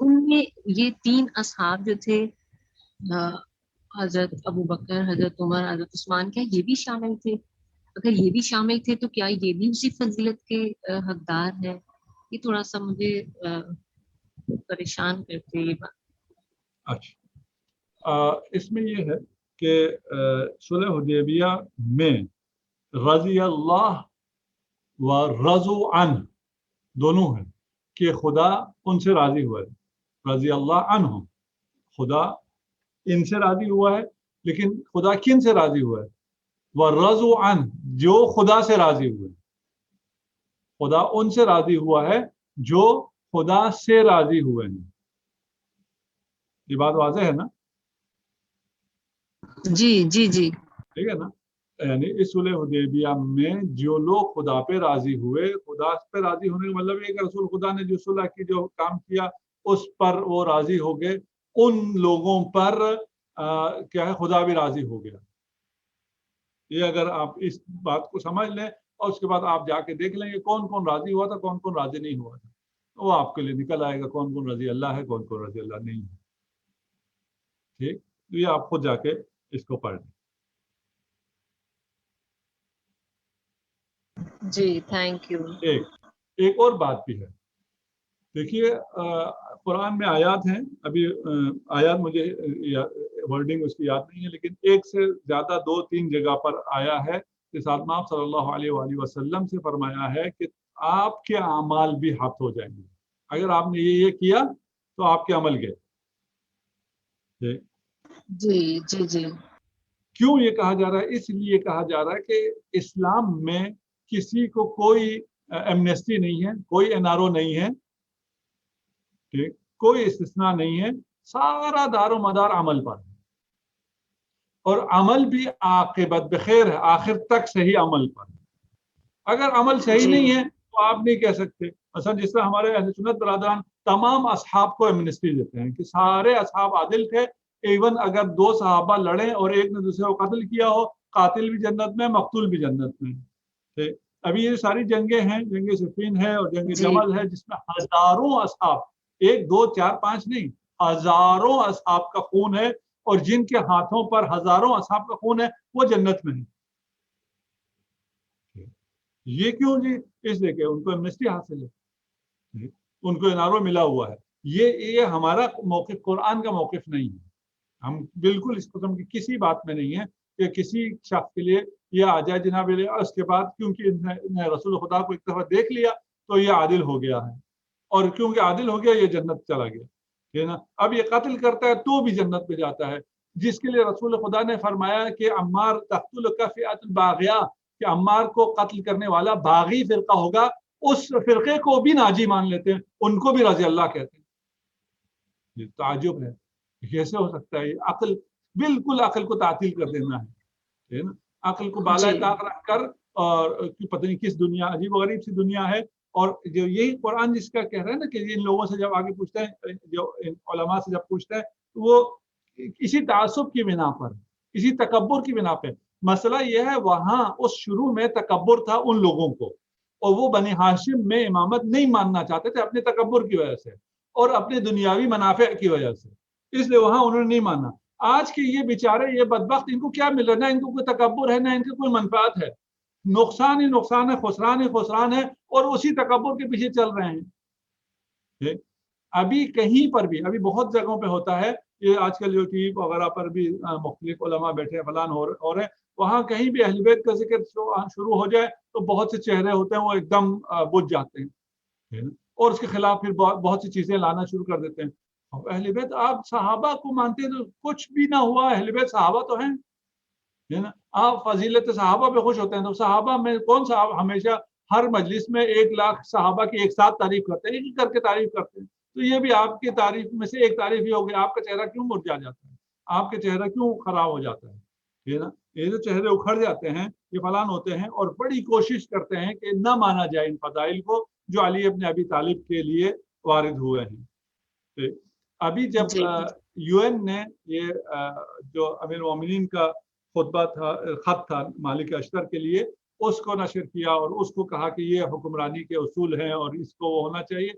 उनमें ये 3 असहाब जो थे, हजरत अबू बकर, हजरत उमर, हजरत उस्मान, क्या ये भी शामिल थे? अगर ये भी शामिल थे तो क्या ये भी उसी फजीलत के हकदार है? ये थोड़ा सा मुझे परेशान करते ये बात। अच्छा, इसमें ये है कि सुलह हुदैबिया में रज़ी अल्लाह व रज़ू अन दोनों है कि खुदा उनसे राजी हुआ है। रज़ी अल्लाह अन्हुम, खुदा इनसे राजी हुआ है, लेकिन खुदा किन से राजी हुआ है? व रज़ू अन, जो खुदा से राजी हुए। खुदा उनसे राजी हुआ है जो खुदा से राजी हुए हैं। ये बात वाज़ेह है ना? जी जी जी ठीक है ना। यानी इस सुलह हुदैबिया में जो लोग खुदा पे राजी हुए, खुदा पे राजी होने का मतलब ये कि रसूल खुदा ने जो सुलह की जो काम किया उस पर वो राजी हो गए, उन लोगों पर क्या है खुदा भी राजी हो गया। ये अगर आप इस बात को समझ लें और उसके बाद आप जाके देख लेंगे कौन कौन राजी हुआ था, कौन कौन राजी नहीं हुआ था, वो आपके लिए निकल आएगा कौन कौन राजी अल्लाह है, कौन कौन राजी अल्लाह नहीं है। ठीक, तो ये आप खुद जाके इसको पढ़ लें। जी, थैंक यू। एक और बात भी है, देखिए कुरान में आयात हैं, अभी आयात मुझे वर्डिंग उसकी याद नहीं है, लेकिन एक से ज़्यादा 2-3 जगह पर आया है कि साथ में आप सल्लल्लाहु अलैहि वसल्लम से फरमाया है कि आपके अमाल भी हाथ हो जाएंगे, अगर आपने ये किया तो आपके अमल गए। जी जी जी क्यों ये कहा जा रहा है? इसलिए कहा जा रहा है कि इस्लाम में किसी को कोई एमनेस्टी नहीं है, कोई एनआरओ नहीं है, ठीक, कोई इस्तिस्ना नहीं है, सारा दारो मदार अमल पर है और अमल भी आकिबत बखैर है, आखिर तक सही अमल पर है। अगर अमल सही नहीं है तो आप नहीं कह सकते। अच्छा, जिस तरह हमारे अहले सुन्नत बरादरान तमाम असहाब को एमनेस्टी देते हैं कि सारे असहाब आदिल थे, इवन अगर 2 सहाबा लड़े और एक ने दूसरे को कत्ल किया हो, कातिल भी जन्नत में, मकतूल भी जन्नत में। ठीक, अभी ये सारी जंगें हैं, जंग सिफीन है और जंग जी जमल है, जिसमें हजारों असहाब, 1 2 4 5 नहीं, हजारों असहाब का खून है और जिनके हाथों पर हजारों असहाब का खून है वो जन्नत में है। ये क्यों जी? इसलिए कि उनको एमनेस्टी हासिल है, उनको इनारो मिला हुआ है। ये हमारा मौक़िफ़ कुरान का मौक़िफ़ नहीं है। हम बिल्कुल इस किस्म की किसी बात में नहीं है कि किसी शख्स के लिए ये आ जाए जनाब, उसके बाद क्योंकि इन्हें रसूल खुदा को एक दफ़ा देख लिया तो ये आदिल हो गया है और क्योंकि आदिल हो गया ये जन्नत चला गया, है ना। अब ये कत्ल करता है तो भी जन्नत में जाता है, जिसके लिए रसूल खुदा ने फरमाया कि अम्मार तख्तुलका फ़िअतुल बाग़िया, कि अम्मार को कत्ल करने वाला बागी फिरका होगा, उस फिरके को भी नाजी मान लेते हैं, उनको भी रज़ी अल्लाह कहते हैं। ये ताज्जुब है, कैसे हो सकता है? अक्ल, बिल्कुल अक्ल को तातील कर देना है ना। अक्ल को बालाए जी ताक रख कर और पता नहीं किस दुनिया, अजीब गरीब सी दुनिया है। और जो यही कुरान जिसका कह रहा है ना कि इन लोगों से जब आगे पूछते हैं, जो इन उलमा से जब पूछते हैं तो वो इसी तासुब की बिना पर, इसी तकब्बुर की बिना पे, मसला यह है वहां उस शुरू में तकब्बुर था उन लोगों को, और वो बनी हाशिम में इमामत नहीं मानना चाहते थे अपने तकब्बुर की वजह से और अपने दुनियावी मुनाफे की वजह से, इसलिए वहां उन्होंने नहीं माना। आज के ये बेचारे, ये बदबख्त, इनको क्या मिल रहा है? ना इनको कोई तकब्बुर है, ना इनकी कोई मनफात है, नुकसान ही नुकसान है, खुसरान ही खुसरान है और उसी तकब्बुर के पीछे चल रहे हैं। अभी कहीं पर भी, अभी बहुत जगहों पे होता है ये, आजकल यूट्यूब वगैरह पर भी मुख्तलिफ उलमा बैठे फलान हो रहे, वहाँ कहीं भी अहले बैत का जिक्र शुरू हो जाए तो बहुत से चेहरे होते हैं वो एकदम बुझ जाते हैं और उसके खिलाफ फिर बहुत सी चीजें लाना शुरू कर देते हैं। अहले बैत, आप सहाबा को मानते हैं तो कुछ भी ना हुआ, अहले बैत सहाबा तो हैं, है ना। आप फजीलत सहाबा पे खुश होते हैं तो सहाबा में कौन सा, आप हमेशा हर मजलिस में 1 लाख सहाबा की एक साथ तारीफ करते हैं, एक ही करके तारीफ करते हैं, तो ये भी आपकी तारीफ में से एक तारीफ ही होगी। आपका चेहरा क्यों मुरझा जाता है? आपके चेहरा क्यों खराब हो जाता है ना। ये जो चेहरे उखड़ जाते हैं ये फलान होते हैं और बड़ी कोशिश करते हैं कि न माना जाए इन फजाइल को जो अली इब्न अबी तालिब के लिए वारिद हुए हैं। अभी जब जी यूएन ने ये जो अमीर मोमिनीन का खुतबा था, खत था मालिक अशतर के लिए, उसको नशर किया और उसको कहा कि ये हुक्मरानी के उसूल हैं और इसको वो होना चाहिए।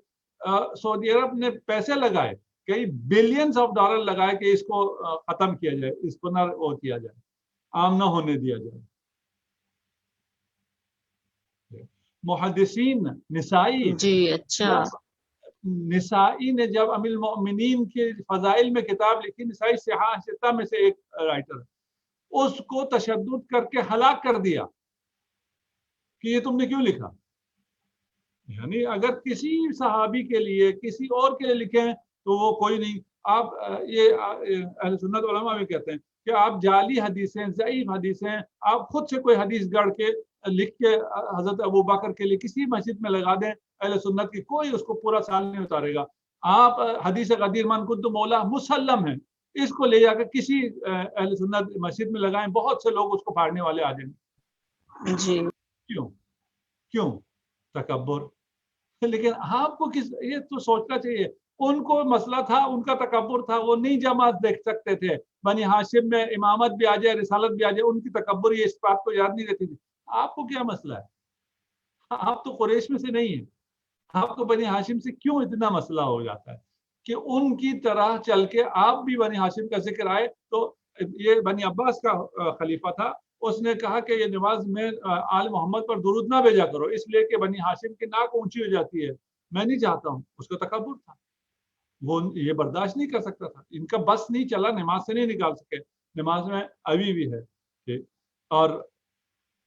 सऊदी अरब ने पैसे लगाए, कई बिलियंस ऑफ डॉलर लगाए कि इसको खत्म किया जाए, इसको ना वो किया जाए, आम ना होने दिया जाए। मुहद्दिसीन निसाई, जी अच्छा निसाई ने जब अमीर मोमिनीन के फजाइल में किताब लिखी, निसाई सिता में से एक राइटर, उसको तशद्दुद करके हलाक कर दिया कि ये तुमने क्यों लिखा। यानी अगर किसी सहाबी के लिए किसी और के लिए लिखें तो वो कोई नहीं। आप ये अहले सुन्नत उलमा भी कहते हैं कि आप जाली हदीसें, ज़ईफ हदीसें, आप खुद से कोई हदीस गढ़ के लिख के हजरत अबू बकर के लिए किसी मस्जिद में लगा दें, अहले सुन्नत की कोई उसको पूरा साल नहीं उतारेगा। आप हदीस गदीर मन कुन्तु मौला मुसल्लम है, इसको ले जाकर किसी अहले सुन्नत मस्जिद में लगाएं, बहुत से लोग उसको फाड़ने वाले आ जाएंगे। जी क्यों? क्यों? तकब्बुर। लेकिन आपको किस, ये तो सोचना चाहिए। उनको मसला था, उनका तकब्बुर था, वो नहीं जमात देख सकते थे। बनी हाशिम में इमामत भी आ जाए, रिसालत भी आ जाए, उनकी तकब्बुर ये इस बात को याद नहीं रहती थी। आपको क्या मसला है? आप तो कुरैश में से नहीं है, आपको बनी हाशिम से क्यों इतना मसला हो जाता है कि उनकी तरह चल के आप भी बनी हाशिम का जिक्र आए? तो ये बनी अब्बास का खलीफा था, उसने कहा कि ये नमाज में आल मोहम्मद पर दुरूद ना भेजा करो, इसलिए कि बनी हाशिम की नाक ऊंची हो जाती है, मैं नहीं चाहता हूँ। उसका तकब्बुर था, वो ये बर्दाश्त नहीं कर सकता था, इनका बस नहीं चला, नमाज से नहीं निकाल सके। नमाज में अभी भी है कि, और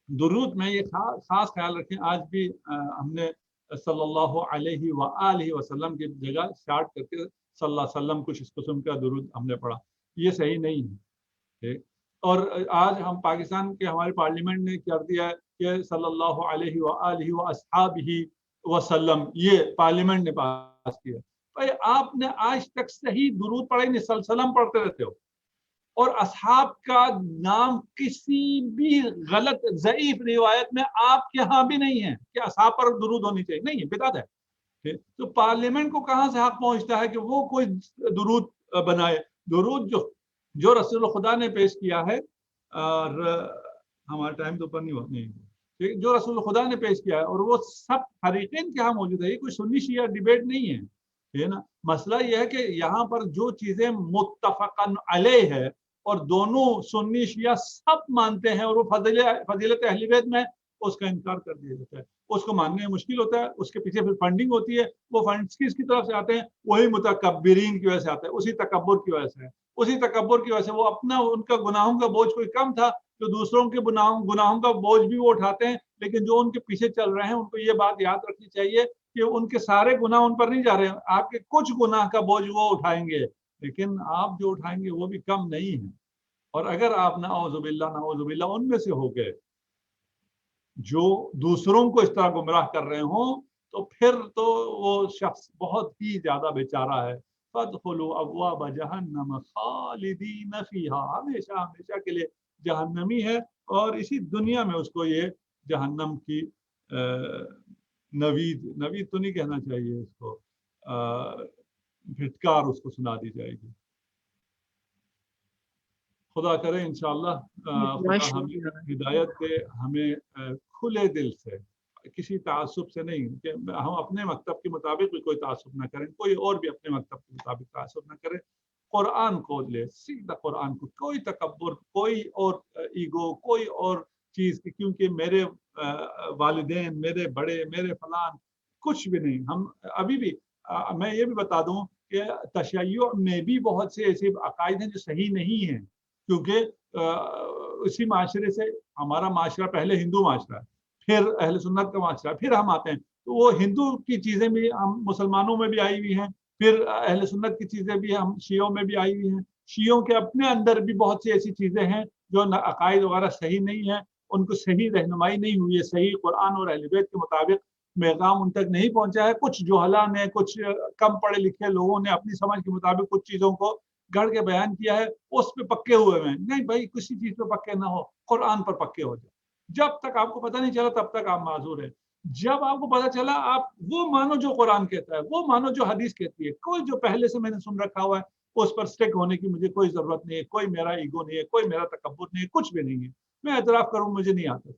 दुरूद में ये खास ख्याल रखें, आज भी हमने सल्लल्लाहु अलैहि व आलिहि वसल्लम की जगह शार्ट करके सल्लल्लाहु अलैहि वसल्लम कुछ इस किस्म का दुरूद हमने पढ़ा, ये सही नहीं है। ठीक? और आज हम पाकिस्तान के हमारे पार्लियामेंट ने कर दिया है कि सल्लल्लाहु अलैहि व आलिहि व अस्हाबिही वसल्लम, ये पार्लियामेंट ने पास किया। भाई आपने आज तक सही दुरूद पढ़ा ही नहीं, सल्लम पढ़ते रहते हो, और असहाब का नाम किसी भी गलत ज़ईफ रिवायत में आपके यहाँ भी नहीं है कि असहाब पर दुरूद होनी चाहिए, नहीं है, बिदअत है। तो पार्लियामेंट को कहाँ से हक पहुंचता है कि वो कोई दुरूद बनाए? दुरूद जो रसूल खुदा ने पेश किया है, और हमारा टाइम तो ऊपर नहीं, जो रसूल खुदा ने पेश किया है, और वो सब फरीक़ैन के यहाँ मौजूद है, ये कोई सुन्नी शिया डिबेट नहीं है ना। मसला यह है कि यहाँ पर जो चीजें मुत्तफ़क़न अलैह है और दोनों सुन्नी शिया सब मानते हैं, और वो फजीलत अहले बैत में, उसका इनकार कर दिया जाता है। उसको मानने में मुश्किल होता है, उसके पीछे फिर फंडिंग होती है, वो फंड्स किसकी तरफ से आते हैं? वही मुतकब्बिरीन की वजह से आते हैं, उसी तकब्बुर की वजह से। उसी तकब्बुर की वजह से वो अपना, उनका गुनाहों का बोझ कोई कम था, तो दूसरों के गुनाहों का बोझ भी वो उठाते हैं। लेकिन जो उनके पीछे चल रहे हैं, उनको ये बात याद रखनी चाहिए कि उनके सारे गुनाह उन पर नहीं जा रहे हैं, आपके कुछ गुनाह का बोझ वो उठाएंगे, लेकिन आप जो उठाएंगे वो भी कम नहीं है। और अगर आप नाउज़ुबिल्लाह उनमें से हो गए जो दूसरों को इस तरह गुमराह कर रहे हों, तो फिर तो वो शख्स बहुत ही ज्यादा बेचारा है। फदखुलू अब्वाब जहन्नम खालिदीन फीहा, हमेशा हमेशा के लिए जहन्नमी है, और इसी दुनिया में उसको ये जहन्नम की नवीद तो नहीं कहना चाहिए इसको, भिटकार उसको सुना दी जाएगी। खुदा करे इंशाअल्लाह खुदा हमें हिदायत दे, हमें खुले दिल से, किसी तासुब से नहीं, कि हम अपने मकतब के मुताबिक भी कोई तासुब ना करें, कोई और भी अपने मकतब के मुताबिक तासुब ना करे। कुरान को ले, सीधा कुरान को, कोई तकब्बुर, कोई और ईगो, कोई और चीज़ की, क्योंकि मेरे वालिदैन, मेरे बड़े, मेरे फलान, कुछ भी नहीं। हम अभी भी मैं ये भी बता दूं कि तशय्युअ में भी बहुत से ऐसे अकायद हैं जो सही नहीं हैं, क्योंकि इसी माशरे से, हमारा माशरा पहले हिंदू माशरा है, फिर अहले सुन्नत का माशरा, फिर हम आते हैं, तो वो हिंदू की चीज़ें भी हम मुसलमानों में भी आई हुई हैं, फिर अहले सुन्नत की चीज़ें भी हम शियों में भी आई हुई हैं। शियों के अपने अंदर भी बहुत सी ऐसी चीज़ें हैं जो अकायद वगैरह सही नहीं है, उनको सही रहनुमाई नहीं हुई है, सही कुरान और अहले बैत के मुताबिक पैगाम उन तक नहीं पहुंचा है। कुछ जोहला ने, कुछ कम पढ़े लिखे लोगों ने अपनी समझ के मुताबिक कुछ चीज़ों को गढ़ के बयान किया है, उस पे पक्के हुए हैं। नहीं भाई, किसी चीज़ पे पक्के ना हो, कुरान पर पक्के हो जाए। जब तक आपको पता नहीं चला तब तक आप माजूर है। जब आपको पता चला, आप वो मानो जो कुरान कहता है, वो मानो जो हदीस कहती है। कोई जो पहले से मैंने सुन रखा हुआ है उस पर स्टिक होने की मुझे कोई जरूरत नहीं है, कोई मेरा ईगो नहीं है, कोई मेरा तकब्बुर नहीं है, कुछ भी नहीं है। मैं एतराफ़ करूँ, मुझे नहीं आता,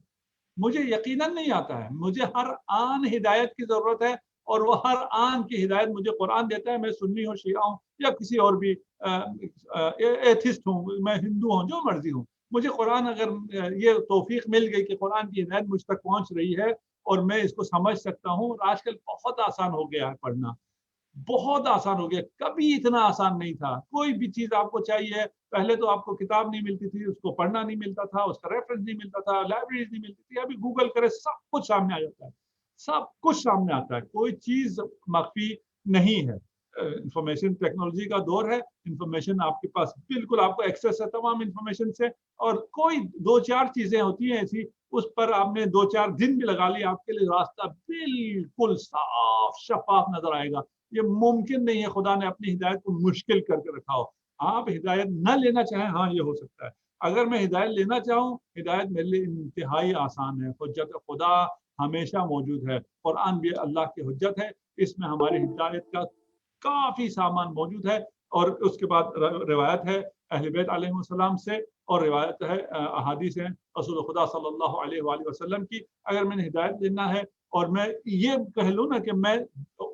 मुझे यकीनन नहीं आता है। मुझे हर आन हिदायत की जरूरत है, और वो हर आन की हिदायत मुझे कुरान देता है। मैं सुन्नी हूँ, शिया हूँ, या किसी और भी एथिस्ट हूँ, मैं हिंदू हूँ, जो मर्जी हूँ, मुझे कुरान, अगर ये तौफीक मिल गई कि कुरान की हिदायत मुझ तक पहुँच रही है और मैं इसको समझ सकता हूँ। आजकल बहुत आसान हो गया है पढ़ना, बहुत आसान हो गया, कभी इतना आसान नहीं था। कोई भी चीज़ आपको चाहिए, पहले तो आपको किताब नहीं मिलती थी, उसको पढ़ना नहीं मिलता था, उसका रेफरेंस नहीं मिलता था, लाइब्रेरीज नहीं मिलती थी। अभी गूगल करे, सब कुछ सामने आ जाता है, सब कुछ सामने आता है, कोई चीज़ मख्फी नहीं है। इंफॉर्मेशन टेक्नोलॉजी का दौर है, इंफॉर्मेशन आपके पास बिल्कुल, आपको एक्सेस है तमाम इंफॉर्मेशन से, और कोई दो चार चीज़ें होती हैं ऐसी, उस पर आपने 2-4 दिन भी लगा लिया, आपके लिए रास्ता बिल्कुल साफ शफाफ नजर आएगा। ये मुमकिन नहीं है खुदा ने अपनी हिदायत को मुश्किल करके रखा हो। आप हिदायत न लेना चाहें, हाँ ये हो सकता है। अगर मैं हिदायत लेना चाहूँ, हिदायत मेरे लिए इंतहाई आसान है। हुज्जत खुदा हमेशा मौजूद है, कुरान भी अल्लाह की हुज्जत है, इसमें हमारी हिदायत का काफ़ी सामान मौजूद है। और उसके बाद रिवायत है अहले बैत अलैहिस्सलाम से, और रिवायत है अहादीस हैं रसूल खुदा सल्लल्लाहु अलैहि वसल्लम की। अगर मैंने हिदायत लेना है और मैं ये कह लूँ ना कि मैं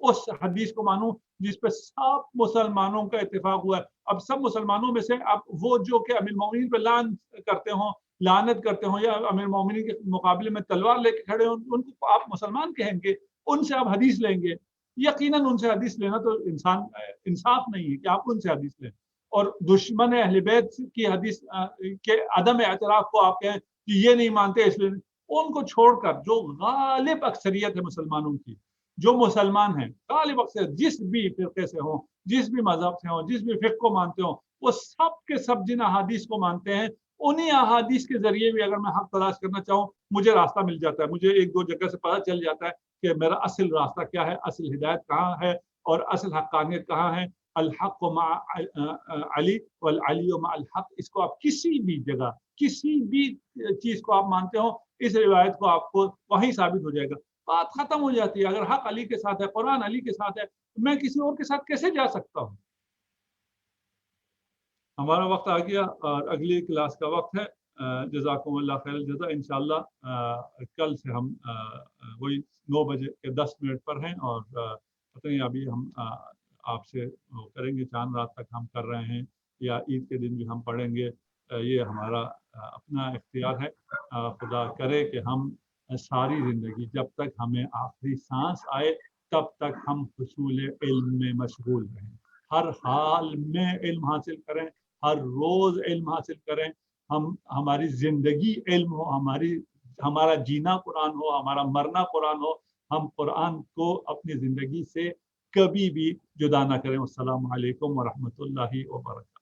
उस हदीस को मानूँ जिस पे सब मुसलमानों का इत्तेफाक हुआ है। अब सब मुसलमानों में से आप वो जो कि अमीर मोमिनीन पे लान करते हों, लानत करते हों, या अमीर मोमिनीन के मुकाबले में तलवार लेके खड़े हों, उनको आप मुसलमान कहेंगे, उनसे आप हदीस लेंगे। यकीनन उनसे हदीस लेना तो इंसाफ नहीं है कि आप उनसे हदीस लें। और दुश्मन अहले बैत की हदीस के अदम एतराफ़ को आप कहें कि ये नहीं मानते इसलिए, उनको छोड़कर जो गालिब अक्सरियत है मुसलमानों की, जो मुसलमान हैं गालिब अक्सरियत, जिस भी फिरके से हों, जिस भी मजहब से हों, जिस भी फिक्र को मानते हों, वो सब के सब जिन अहादीस को मानते हैं, उन्हीं अहादीस के जरिए भी अगर मैं हक तलाश करना चाहूँ, मुझे रास्ता मिल जाता है। मुझे एक दो जगह से पता चल जाता है कि मेरा असल रास्ता क्या है, असल हिदायत कहाँ है और असल हक्कानियत कहाँ है। अल हक़ मा अली वल अली मा अल हक़, इसको आप किसी भी जगह, किसी भी चीज़ को आप मानते हो, इस रिवायत को आपको वहीं साबित हो जाएगा। बात खत्म हो जाती है। अगर हक़ अली के साथ है, कुरान अली के साथ है, तो मैं किसी और के साथ कैसे जा सकता हूँ? हमारा वक्त आ गया और अगली क्लास का वक्त है। जज़ाकुमुल्लाह खैरल जज़ा। इंशाअल्लाह कल से हम वही 9 बजे के 10 मिनट पर हैं, और पता नहीं अभी हम आपसे वो करेंगे, चांद रात तक हम कर रहे हैं या ईद के दिन भी हम पढ़ेंगे, ये हमारा अपना इख्तियार है। खुदा करे कि हम सारी ज़िंदगी जब तक हमें आखिरी सांस आए तब तक हम हुसूल इल्म में मशगूल रहें, हर हाल में इल्म हासिल करें, हर रोज़ इल्म हासिल करें। हम हमारी ज़िंदगी इल्म हो, हमारा जीना कुरान हो, हमारा मरना कुरान हो। हम कुरान को अपनी ज़िंदगी से कभी भी जुदा ना करें। अस्सलामु अलैकुम व रहमतुल्लाहि व बरकातहू।